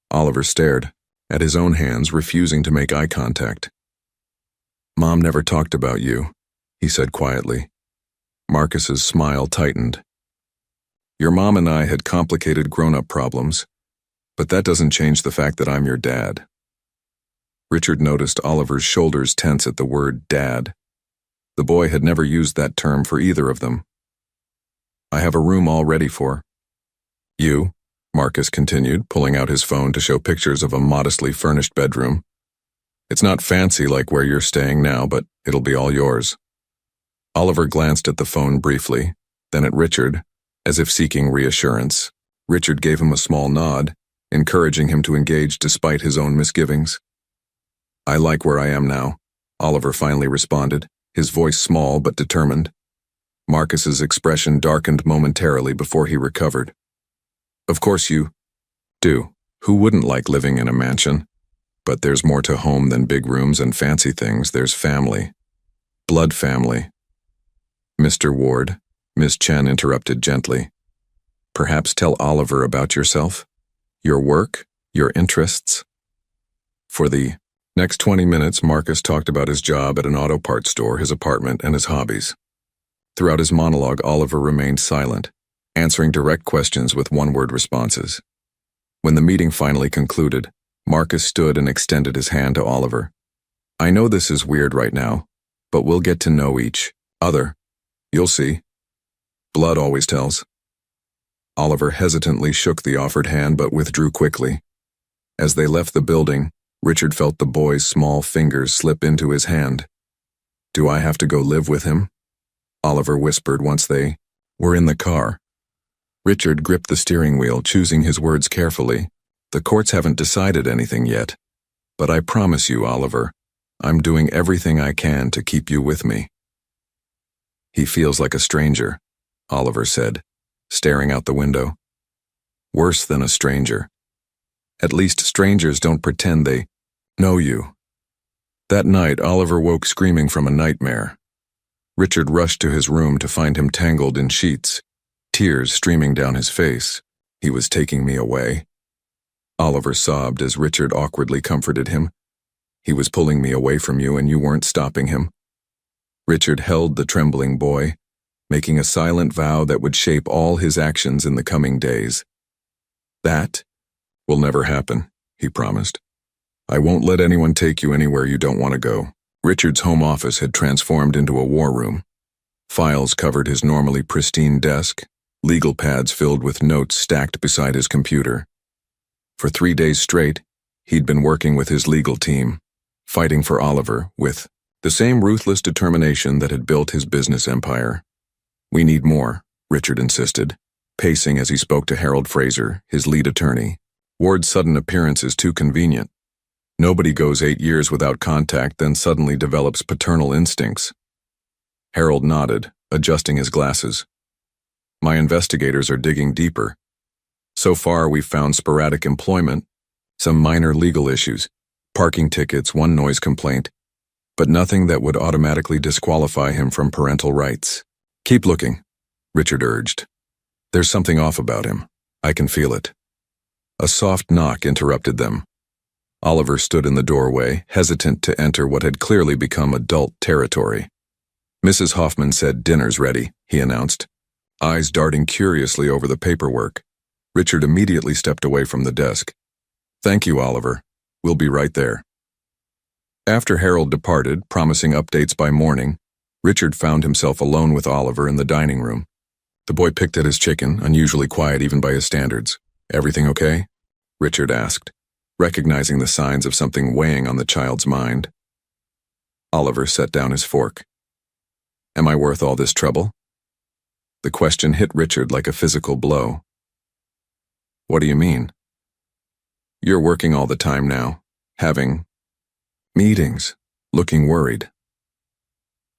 Oliver stared at his own hands, refusing to make eye contact. Mom never talked about you, he said quietly. Marcus's smile tightened. Your mom and I had complicated grown-up problems, but that doesn't change the fact that I'm your dad. Richard noticed Oliver's shoulders tense at the word dad. The boy had never used that term for either of them. I have a room all ready for you, Marcus continued, pulling out his phone to show pictures of a modestly furnished bedroom. It's not fancy like where you're staying now, but it'll be all yours. Oliver glanced at the phone briefly, then at Richard, as if seeking reassurance. Richard gave him a small nod, encouraging him to engage despite his own misgivings. I like where I am now, Oliver finally responded, his voice small but determined. Marcus's expression darkened momentarily before he recovered. Of course you do. Who wouldn't like living in a mansion? But there's more to home than big rooms and fancy things. There's family. Blood family. Mr. Ward, Miss Chen interrupted gently. Perhaps tell Oliver about yourself, your work, your interests. For the next 20 minutes, Marcus talked about his job at an auto parts store, his apartment, and his hobbies. Throughout his monologue, Oliver remained silent, answering direct questions with one-word responses. When the meeting finally concluded, Marcus stood and extended his hand to Oliver. I know this is weird right now, but we'll get to know each other. You'll see. Blood always tells. Oliver hesitantly shook the offered hand but withdrew quickly. As they left the building, Richard felt the boy's small fingers slip into his hand. Do I have to go live with him? Oliver whispered once they were in the car. Richard gripped the steering wheel, choosing his words carefully. The courts haven't decided anything yet. But I promise you, Oliver, I'm doing everything I can to keep you with me. He feels like a stranger, Oliver said, staring out the window. Worse than a stranger. At least strangers don't pretend they know you. That night, Oliver woke screaming from a nightmare. Richard rushed to his room to find him tangled in sheets, tears streaming down his face. He was taking me away. Oliver sobbed as Richard awkwardly comforted him. He was pulling me away from you and you weren't stopping him. Richard held the trembling boy, making a silent vow that would shape all his actions in the coming days. That will never happen, he promised. I won't let anyone take you anywhere you don't want to go. Richard's home office had transformed into a war room. Files covered his normally pristine desk, legal pads filled with notes stacked beside his computer. For 3 days straight, he'd been working with his legal team, fighting for Oliver with the same ruthless determination that had built his business empire. We need more, Richard insisted, pacing as he spoke to Harold Fraser, his lead attorney. Ward's sudden appearance is too convenient. Nobody goes 8 years without contact, then suddenly develops paternal instincts. Harold nodded, adjusting his glasses. My investigators are digging deeper. So far, we've found sporadic employment, some minor legal issues, parking tickets, one noise complaint, but nothing that would automatically disqualify him from parental rights. Keep looking, Richard urged. There's something off about him. I can feel it. A soft knock interrupted them. Oliver stood in the doorway, hesitant to enter what had clearly become adult territory. Mrs. Hoffman said dinner's ready, he announced, eyes darting curiously over the paperwork. Richard immediately stepped away from the desk. Thank you, Oliver. We'll be right there. After Harold departed, promising updates by morning, Richard found himself alone with Oliver in the dining room. The boy picked at his chicken, unusually quiet even by his standards. Everything okay? Richard asked, recognizing the signs of something weighing on the child's mind. Oliver set down his fork. Am I worth all this trouble? The question hit Richard like a physical blow. What do you mean? You're working all the time now, having meetings, looking worried.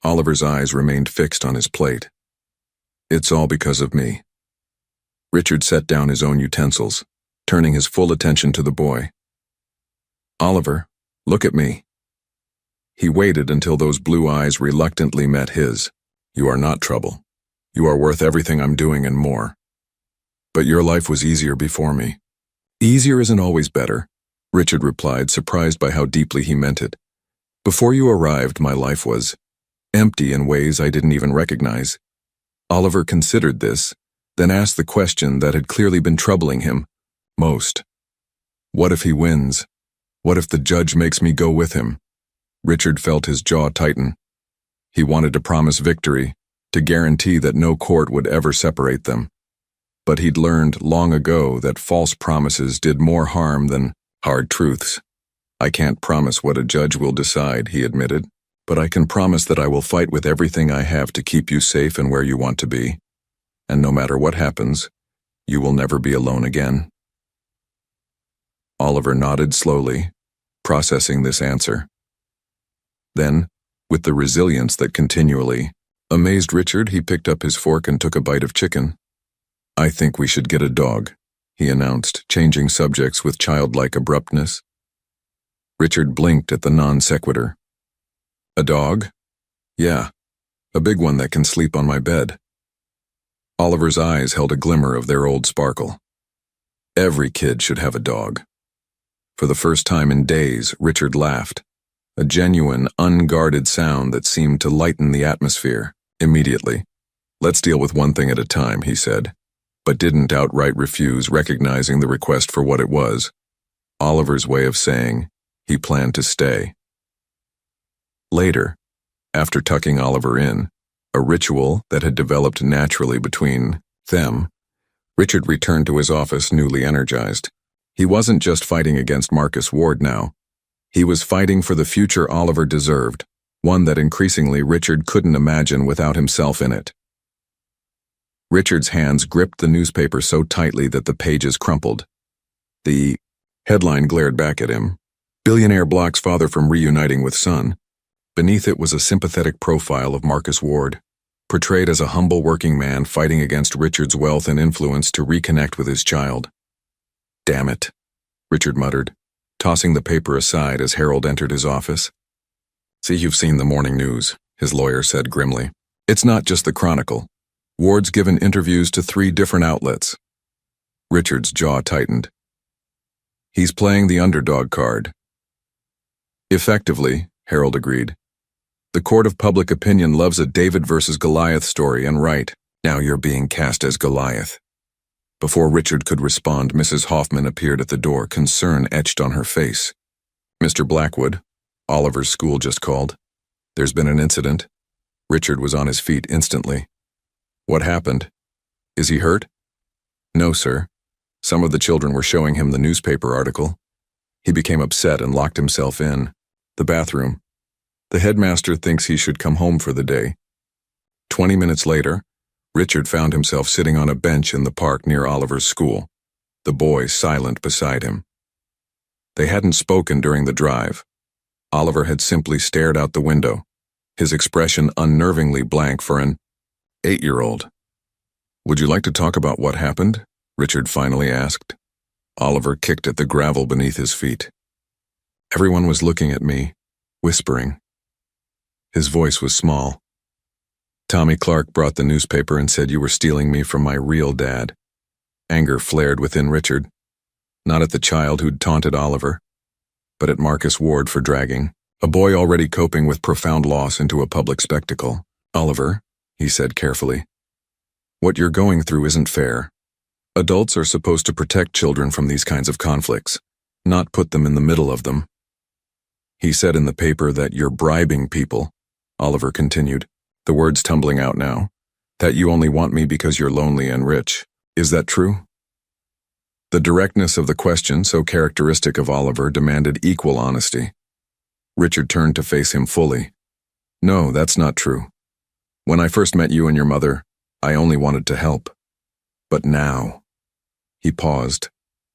Oliver's eyes remained fixed on his plate. It's all because of me. Richard set down his own utensils, turning his full attention to the boy. Oliver, look at me. He waited until those blue eyes reluctantly met his. You are not trouble. You are worth everything I'm doing and more. But your life was easier before me. Easier isn't always better, Richard replied, surprised by how deeply he meant it. Before you arrived, my life was empty in ways I didn't even recognize. Oliver considered this, then asked the question that had clearly been troubling him most. What if he wins? What if the judge makes me go with him? Richard felt his jaw tighten. He wanted to promise victory, to guarantee that no court would ever separate them. But he'd learned long ago that false promises did more harm than hard truths. I can't promise what a judge will decide, he admitted, but I can promise that I will fight with everything I have to keep you safe and where you want to be. And no matter what happens, you will never be alone again. Oliver nodded slowly, processing this answer. Then, with the resilience that continually amazed Richard, he picked up his fork and took a bite of chicken. I think we should get a dog, he announced, changing subjects with childlike abruptness. Richard blinked at the non sequitur. A dog? Yeah, a big one that can sleep on my bed. Oliver's eyes held a glimmer of their old sparkle. Every kid should have a dog. For the first time in days, Richard laughed, a genuine, unguarded sound that seemed to lighten the atmosphere immediately. Let's deal with one thing at a time, he said, but didn't outright refuse, recognizing the request for what it was. Oliver's way of saying he planned to stay. Later, after tucking Oliver in, a ritual that had developed naturally between them, Richard returned to his office newly energized. He wasn't just fighting against Marcus Ward now. He was fighting for the future Oliver deserved, one that increasingly Richard couldn't imagine without himself in it. Richard's hands gripped the newspaper so tightly that the pages crumpled. The headline glared back at him. Billionaire blocks father from reuniting with son. Beneath it was a sympathetic profile of Marcus Ward, portrayed as a humble working man fighting against Richard's wealth and influence to reconnect with his child. Damn it, Richard muttered, tossing the paper aside as Harold entered his office. See, you've seen the morning news, his lawyer said grimly. It's not just the Chronicle. Ward's given interviews to 3 different outlets. Richard's jaw tightened. He's playing the underdog card. Effectively, Harold agreed. The court of public opinion loves a David versus Goliath story, and right, now you're being cast as Goliath. Before Richard could respond, Mrs. Hoffman appeared at the door, concern etched on her face. Mr. Blackwood, Oliver's school just called. There's been an incident. Richard was on his feet instantly. What happened? Is he hurt? No, sir. Some of the children were showing him the newspaper article. He became upset and locked himself in the bathroom. The headmaster thinks he should come home for the day. 20 minutes later, Richard found himself sitting on a bench in the park near Oliver's school, the boy silent beside him. They hadn't spoken during the drive. Oliver had simply stared out the window, his expression unnervingly blank for an 8-year-old. Would you like to talk about what happened? Richard finally asked. Oliver kicked at the gravel beneath his feet. Everyone was looking at me, whispering. His voice was small. Tommy Clark brought the newspaper and said you were stealing me from my real dad. Anger flared within Richard, not at the child who'd taunted Oliver, but at Marcus Ward for dragging a boy already coping with profound loss into a public spectacle. Oliver, he said carefully, what you're going through isn't fair. Adults are supposed to protect children from these kinds of conflicts, not put them in the middle of them. He said in the paper that you're bribing people, Oliver continued, the words tumbling out now, that you only want me because you're lonely and rich. Is that true? The directness of the question, so characteristic of Oliver, demanded equal honesty. Richard turned to face him fully. No, that's not true. When I first met you and your mother, I only wanted to help. But now... He paused,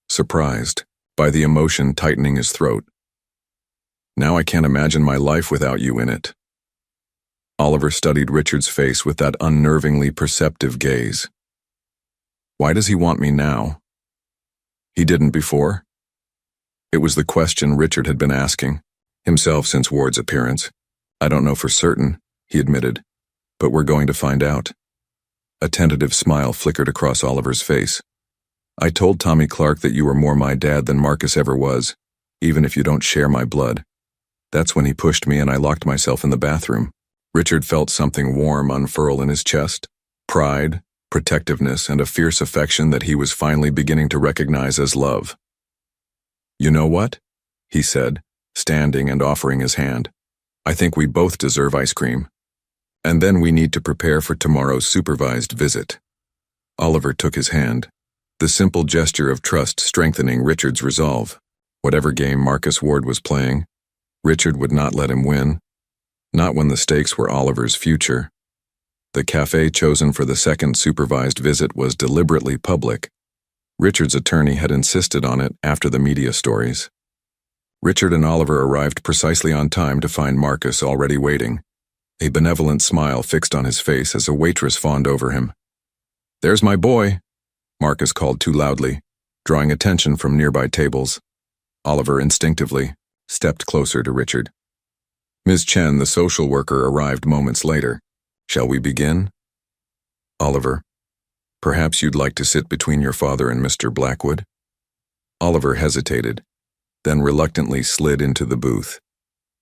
surprised by the emotion tightening his throat. Now I can't imagine my life without you in it. Oliver studied Richard's face with that unnervingly perceptive gaze. Why does he want me now? He didn't before? It was the question Richard had been asking. himself since Ward's appearance. I don't know for certain, he admitted, but we're going to find out. A tentative smile flickered across Oliver's face. I told Tommy Clark that you were more my dad than Marcus ever was, even if you don't share my blood. That's when he pushed me and I locked myself in the bathroom. Richard felt something warm unfurl in his chest. Pride, protectiveness, and a fierce affection that he was finally beginning to recognize as love. You know what? He said, standing and offering his hand. I think we both deserve ice cream. And then we need to prepare for tomorrow's supervised visit. Oliver took his hand, the simple gesture of trust strengthening Richard's resolve. Whatever game Marcus Ward was playing, Richard would not let him win, not when the stakes were Oliver's future. The cafe chosen for the second supervised visit was deliberately public. Richard's attorney had insisted on it after the media stories. Richard and Oliver arrived precisely on time to find Marcus already waiting. A benevolent smile fixed on his face as a waitress fawned over him. There's my boy, Marcus called too loudly, drawing attention from nearby tables. Oliver instinctively stepped closer to Richard. Ms. Chen, the social worker, arrived moments later. Shall we begin? Oliver, perhaps you'd like to sit between your father and Mr. Blackwood? Oliver hesitated, then reluctantly slid into the booth.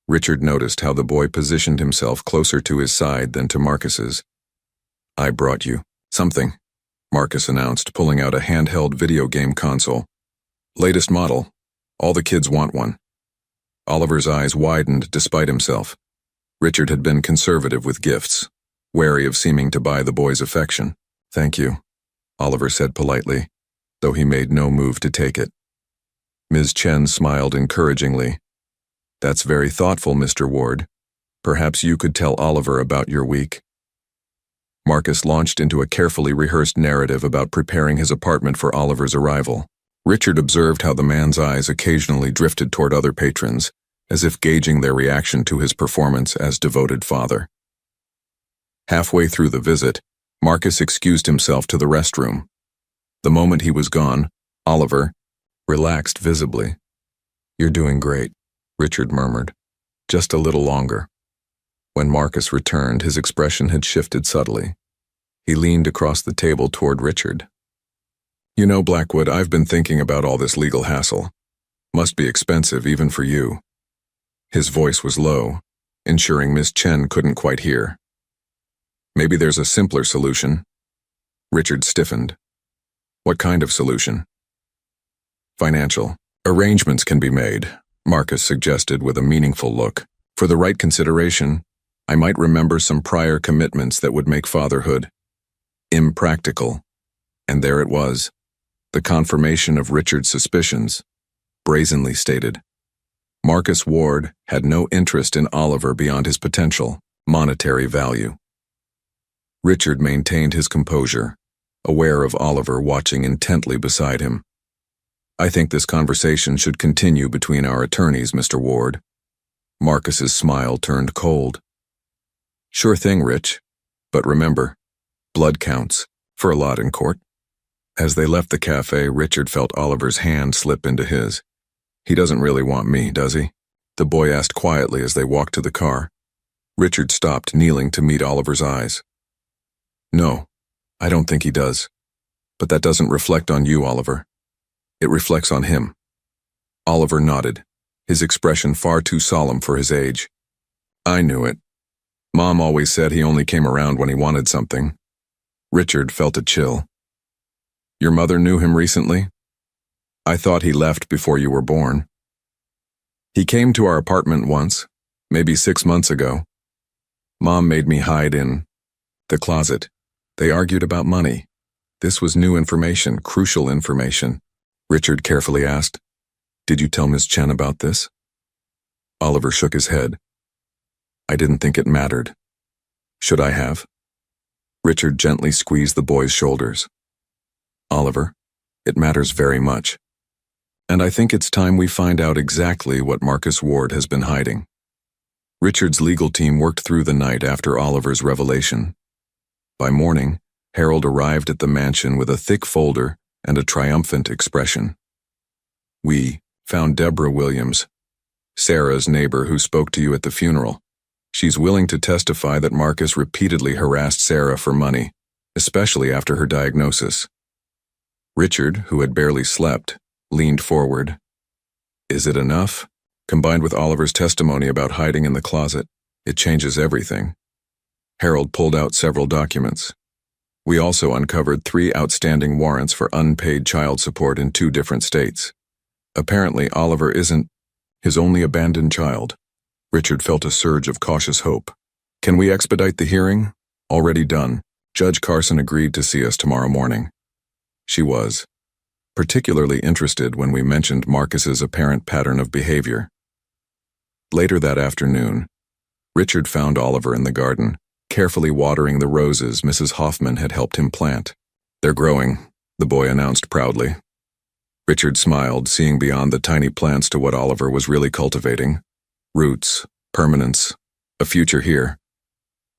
Richard noticed how the boy positioned himself closer to his side than to Marcus's. I brought you something, Marcus announced, pulling out a handheld video game console. Latest model. All the kids want one. Oliver's eyes widened despite himself. Richard had been conservative with gifts, wary of seeming to buy the boy's affection. Thank you, Oliver said politely, though he made no move to take it. Ms. Chen smiled encouragingly. That's very thoughtful, Mr. Ward. Perhaps you could tell Oliver about your week. Marcus launched into a carefully rehearsed narrative about preparing his apartment for Oliver's arrival. Richard observed how the man's eyes occasionally drifted toward other patrons, as if gauging their reaction to his performance as devoted father. Halfway through the visit, Marcus excused himself to the restroom. The moment he was gone, Oliver relaxed visibly. You're doing great, Richard murmured. Just a little longer. When Marcus returned, his expression had shifted subtly. He leaned across the table toward Richard. You know, Blackwood, I've been thinking about all this legal hassle. Must be expensive even for you. His voice was low, ensuring Miss Chen couldn't quite hear. Maybe there's a simpler solution. Richard stiffened. What kind of solution? Financial. Arrangements can be made, Marcus suggested with a meaningful look. For the right consideration, I might remember some prior commitments that would make fatherhood impractical. And there it was, the confirmation of Richard's suspicions, brazenly stated. Marcus Ward had no interest in Oliver beyond his potential monetary value. Richard maintained his composure, aware of Oliver watching intently beside him. I think this conversation should continue between our attorneys, Mr. Ward. Marcus's smile turned cold. Sure thing, Rich. But remember, blood counts for a lot in court. As they left the cafe, Richard felt Oliver's hand slip into his. He doesn't really want me, does he? The boy asked quietly as they walked to the car. Richard stopped, kneeling to meet Oliver's eyes. No, I don't think he does. But that doesn't reflect on you, Oliver. It reflects on him. Oliver nodded, his expression far too solemn for his age. I knew it. Mom always said he only came around when he wanted something. Richard felt a chill. Your mother knew him recently? I thought he left before you were born. He came to our apartment once, maybe 6 months ago. Mom made me hide in the closet. They argued about money. This was new information, crucial information. Richard carefully asked, Did you tell Miss Chen about this? Oliver shook his head. I didn't think it mattered. Should I have? Richard gently squeezed the boy's shoulders. Oliver, it matters very much. And I think it's time we find out exactly what Marcus Ward has been hiding. Richard's legal team worked through the night after Oliver's revelation. By morning, Harold arrived at the mansion with a thick folder and a triumphant expression. We found Deborah Williams, Sarah's neighbor who spoke to you at the funeral. She's willing to testify that Marcus repeatedly harassed Sarah for money, especially after her diagnosis. Richard, who had barely slept, leaned forward. Is it enough? Combined with Oliver's testimony about hiding in the closet, it changes everything. Harold pulled out several documents. We also uncovered 3 outstanding warrants for unpaid child support in 2 different states. Apparently, Oliver isn't his only abandoned child. Richard felt a surge of cautious hope. Can we expedite the hearing? Already done. Judge Carson agreed to see us tomorrow morning. She was particularly interested when we mentioned Marcus's apparent pattern of behavior. Later that afternoon, Richard found Oliver in the garden, carefully watering the roses Mrs. Hoffman had helped him plant. They're growing, the boy announced proudly. Richard smiled, seeing beyond the tiny plants to what Oliver was really cultivating. Roots, permanence, a future here.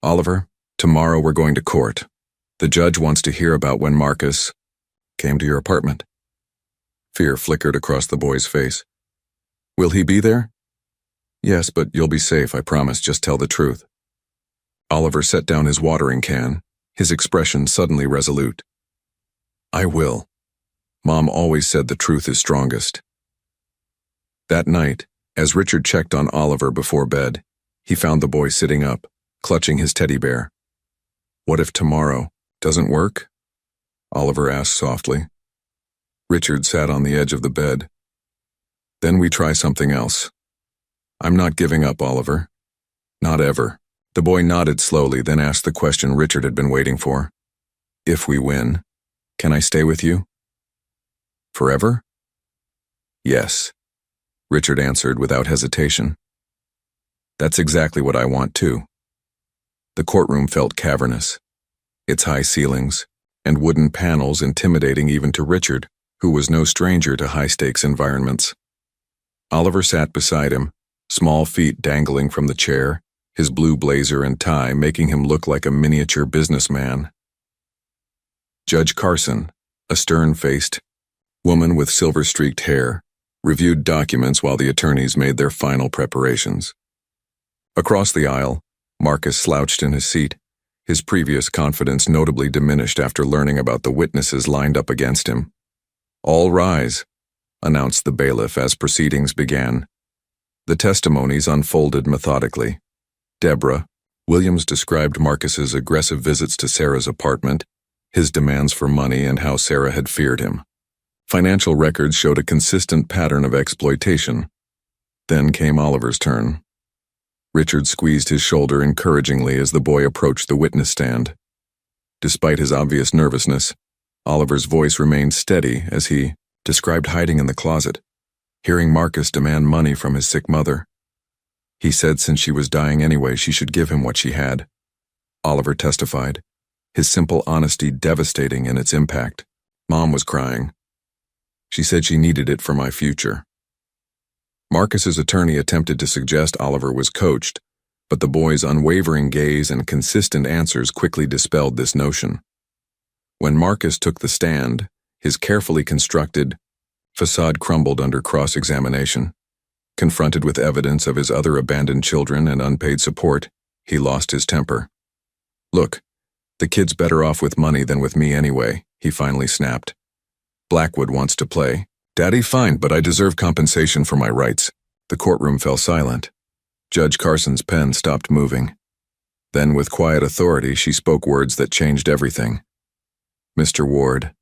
Oliver, tomorrow we're going to court. The judge wants to hear about when Marcus came to your apartment. Fear flickered across the boy's face. Will he be there? Yes, but you'll be safe, I promise. Just tell the truth. Oliver set down his watering can, his expression suddenly resolute. I will. Mom always said the truth is strongest. That night, as Richard checked on Oliver before bed, he found the boy sitting up, clutching his teddy bear. What if tomorrow doesn't work? Oliver asked softly. Richard sat on the edge of the bed. Then we try something else. I'm not giving up, Oliver. Not ever. The boy nodded slowly, then asked the question Richard had been waiting for. If we win, can I stay with you? Forever? Yes, Richard answered without hesitation. That's exactly what I want too. The courtroom felt cavernous, its high ceilings and wooden panels intimidating even to Richard, who was no stranger to high-stakes environments. Oliver sat beside him, small feet dangling from the chair, his blue blazer and tie making him look like a miniature businessman. Judge Carson, a stern-faced woman with silver-streaked hair, reviewed documents while the attorneys made their final preparations. Across the aisle, Marcus slouched in his seat, his previous confidence notably diminished after learning about the witnesses lined up against him. All rise, announced the bailiff as proceedings began. The testimonies unfolded methodically. Deborah, Williams described Marcus's aggressive visits to Sarah's apartment, his demands for money, and how Sarah had feared him. Financial records showed a consistent pattern of exploitation. Then came Oliver's turn. Richard squeezed his shoulder encouragingly as the boy approached the witness stand. Despite his obvious nervousness, Oliver's voice remained steady as he described hiding in the closet, hearing Marcus demand money from his sick mother. He said since she was dying anyway, she should give him what she had. Oliver testified, his simple honesty devastating in its impact. Mom was crying. She said she needed it for my future. Marcus's attorney attempted to suggest Oliver was coached, but the boy's unwavering gaze and consistent answers quickly dispelled this notion. When Marcus took the stand, his carefully constructed facade crumbled under cross-examination. Confronted with evidence of his other abandoned children and unpaid support, he lost his temper. Look, the kid's better off with money than with me anyway, he finally snapped. Blackwood wants to play. Daddy, fine, but I deserve compensation for my rights. The courtroom fell silent. Judge Carson's pen stopped moving. Then, with quiet authority, she spoke words that changed everything. Mr. Ward,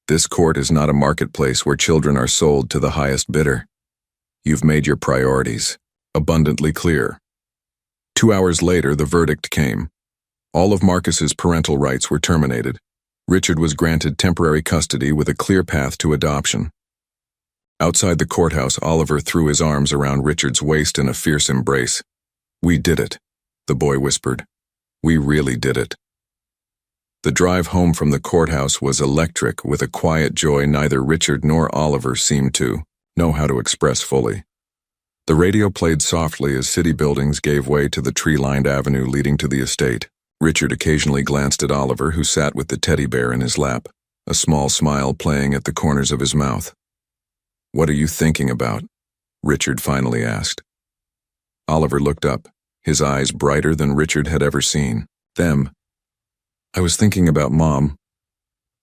this court is not a marketplace where children are sold to the highest bidder. You've made your priorities abundantly clear. 2 hours later, the verdict came. All of Marcus's parental rights were terminated. Richard was granted temporary custody with a clear path to adoption. Outside the courthouse, Oliver threw his arms around Richard's waist in a fierce embrace. We did it, the boy whispered. We really did it. The drive home from the courthouse was electric, with a quiet joy neither Richard nor Oliver seemed to know how to express fully. The radio played softly as city buildings gave way to the tree-lined avenue leading to the estate. Richard occasionally glanced at Oliver, who sat with the teddy bear in his lap, a small smile playing at the corners of his mouth. What are you thinking about? Richard finally asked. Oliver looked up, his eyes brighter than Richard had ever seen. Them. I was thinking about Mom.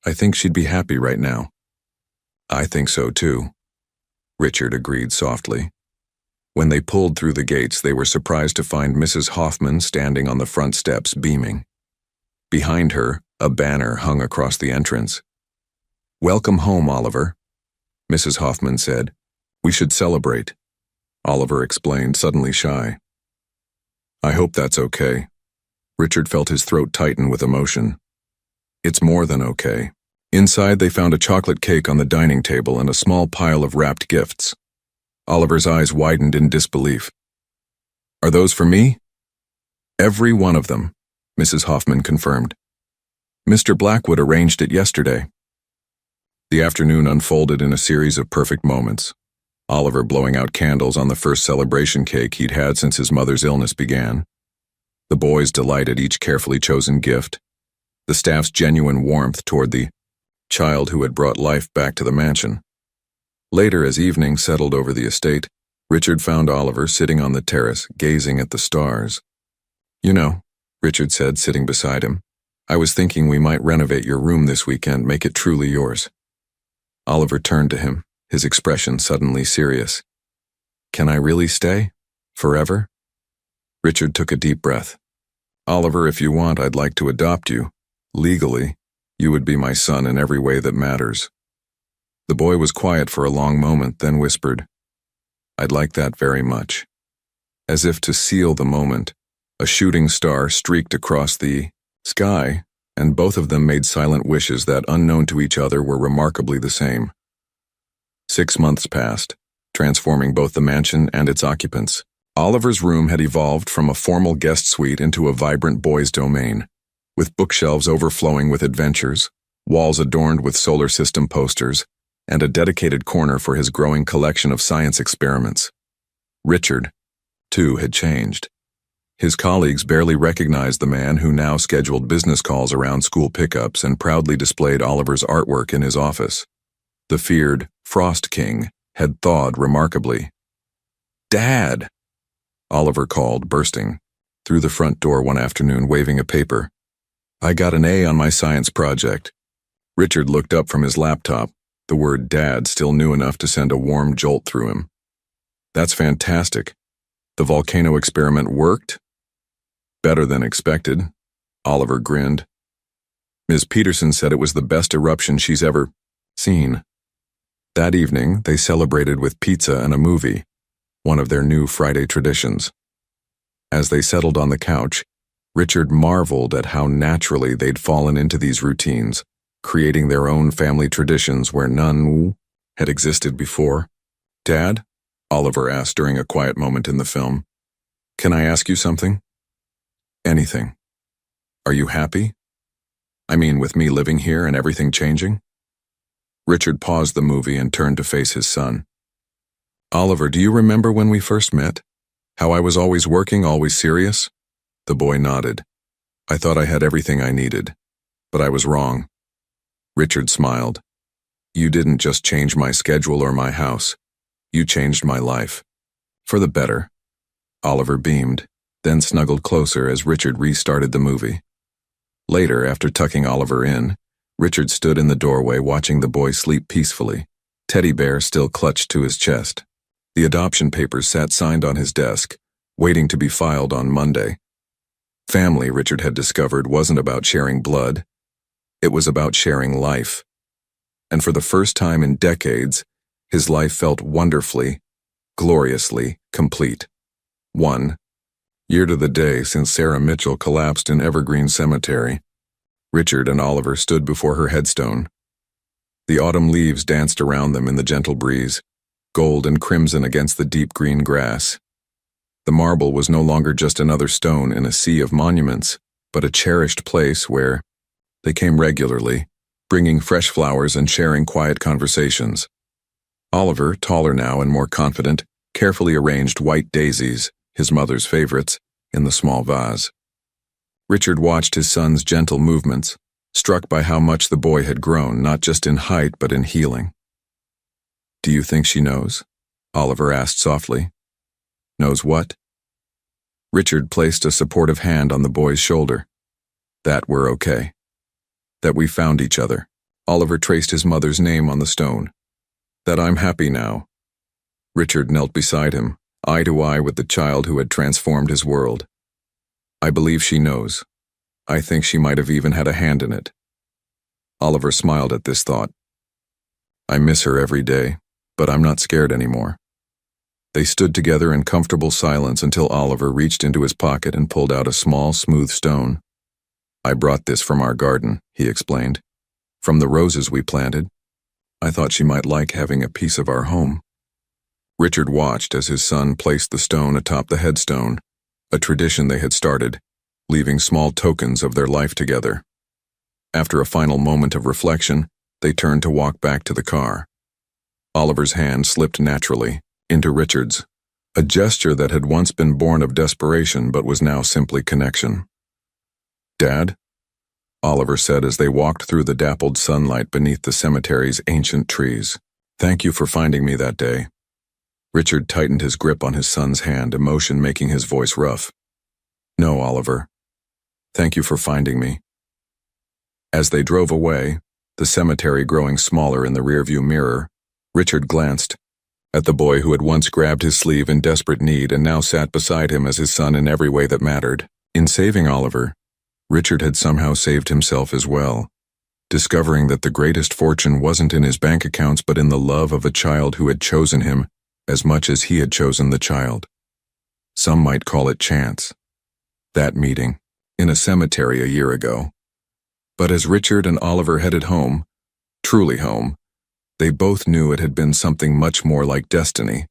I think she'd be happy right now. I think so too, Richard agreed softly. When they pulled through the gates, they were surprised to find Mrs. Hoffman standing on the front steps, beaming. Behind her, a banner hung across the entrance. "Welcome home, Oliver," Mrs. Hoffman said. "We should celebrate," Oliver explained, suddenly shy. "I hope that's okay." Richard felt his throat tighten with emotion. "It's more than okay." Inside, they found a chocolate cake on the dining table and a small pile of wrapped gifts. Oliver's eyes widened in disbelief. "Are those for me?" "Every one of them," Mrs. Hoffman confirmed. "Mr. Blackwood arranged it yesterday." The afternoon unfolded in a series of perfect moments. Oliver blowing out candles on the first celebration cake he'd had since his mother's illness began. The boys delighted each carefully chosen gift. The staff's genuine warmth toward the child who had brought life back to the mansion. Later, as evening settled over the estate, Richard found Oliver sitting on the terrace, gazing at the stars. "You know," Richard said, sitting beside him, "I was thinking we might renovate your room this weekend, make it truly yours." Oliver turned to him, his expression suddenly serious. "Can I really stay? Forever?" Richard took a deep breath. "Oliver, if you want, I'd like to adopt you. Legally, you would be my son in every way that matters." The boy was quiet for a long moment, then whispered, "I'd like that very much." As if to seal the moment, a shooting star streaked across the sky, and both of them made silent wishes that, unknown to each other, were remarkably the same. 6 months passed, transforming both the mansion and its occupants. Oliver's room had evolved from a formal guest suite into a vibrant boys' domain, with bookshelves overflowing with adventures, walls adorned with solar system posters, and a dedicated corner for his growing collection of science experiments. Richard, too, had changed. His colleagues barely recognized the man who now scheduled business calls around school pickups and proudly displayed Oliver's artwork in his office. The feared Frost King had thawed remarkably. "Dad!" Oliver called, bursting through the front door one afternoon, waving a paper. "I got an A on my science project." Richard looked up from his laptop, the word "Dad" still new enough to send a warm jolt through him. "That's fantastic. The volcano experiment worked?" "Better than expected," Oliver grinned. "Ms. Peterson said it was the best eruption she's ever seen." That evening, they celebrated with pizza and a movie, one of their new Friday traditions. As they settled on the couch, Richard marveled at how naturally they'd fallen into these routines, creating their own family traditions where none had existed before. "Dad?" Oliver asked during a quiet moment in the film. "Can I ask you something?" "Anything." "Are you happy? I mean, with me living here and everything changing?" Richard paused the movie and turned to face his son. "Oliver, do you remember when we first met? How I was always working, always serious?" The boy nodded. "I thought I had everything I needed, but I was wrong." Richard smiled. "You didn't just change my schedule or my house. You changed my life. For the better." Oliver beamed, then snuggled closer as Richard restarted the movie. Later, after tucking Oliver in, Richard stood in the doorway watching the boy sleep peacefully, teddy bear still clutched to his chest. The adoption papers sat signed on his desk, waiting to be filed on Monday. Family, Richard had discovered, wasn't about sharing blood. It was about sharing life. And for the first time in decades, his life felt wonderfully, gloriously complete. 1 year to the day since Sarah Mitchell collapsed in Evergreen Cemetery. Richard and Oliver stood before her headstone. The autumn leaves danced around them in the gentle breeze, gold and crimson against the deep green grass. The marble was no longer just another stone in a sea of monuments, but a cherished place where they came regularly, bringing fresh flowers and sharing quiet conversations. Oliver, taller now and more confident, carefully arranged white daisies, his mother's favorites, in the small vase. Richard watched his son's gentle movements, struck by how much the boy had grown, not just in height but in healing. "Do you think she knows?" Oliver asked softly. "Knows what?" Richard placed a supportive hand on the boy's shoulder. That we're okay. That we found each other. Oliver traced his mother's name on the stone. That I'm happy now. Richard knelt beside him, eye to eye with the child who had transformed his world. I believe she knows. I think she might have even had a hand in it. Oliver smiled at this thought. I miss her every day, but I'm not scared anymore. They stood together in comfortable silence until Oliver reached into his pocket and pulled out a small, smooth stone. I brought this from our garden, he explained. From the roses we planted. I thought she might like having a piece of our home. Richard watched as his son placed the stone atop the headstone, a tradition they had started, leaving small tokens of their life together. After a final moment of reflection, they turned to walk back to the car. Oliver's hand slipped naturally into Richard's, a gesture that had once been born of desperation but was now simply connection. Dad? Oliver said as they walked through the dappled sunlight beneath the cemetery's ancient trees. Thank you for finding me that day. Richard tightened his grip on his son's hand, emotion making his voice rough. No, Oliver. Thank you for finding me. As they drove away, the cemetery growing smaller in the rearview mirror, Richard glanced at the boy who had once grabbed his sleeve in desperate need and now sat beside him as his son in every way that mattered. In saving Oliver, Richard had somehow saved himself as well, discovering that the greatest fortune wasn't in his bank accounts but in the love of a child who had chosen him as much as he had chosen the child. Some might call it chance. That meeting, in a cemetery a year ago. But as Richard and Oliver headed home, truly home, they both knew it had been something much more like destiny.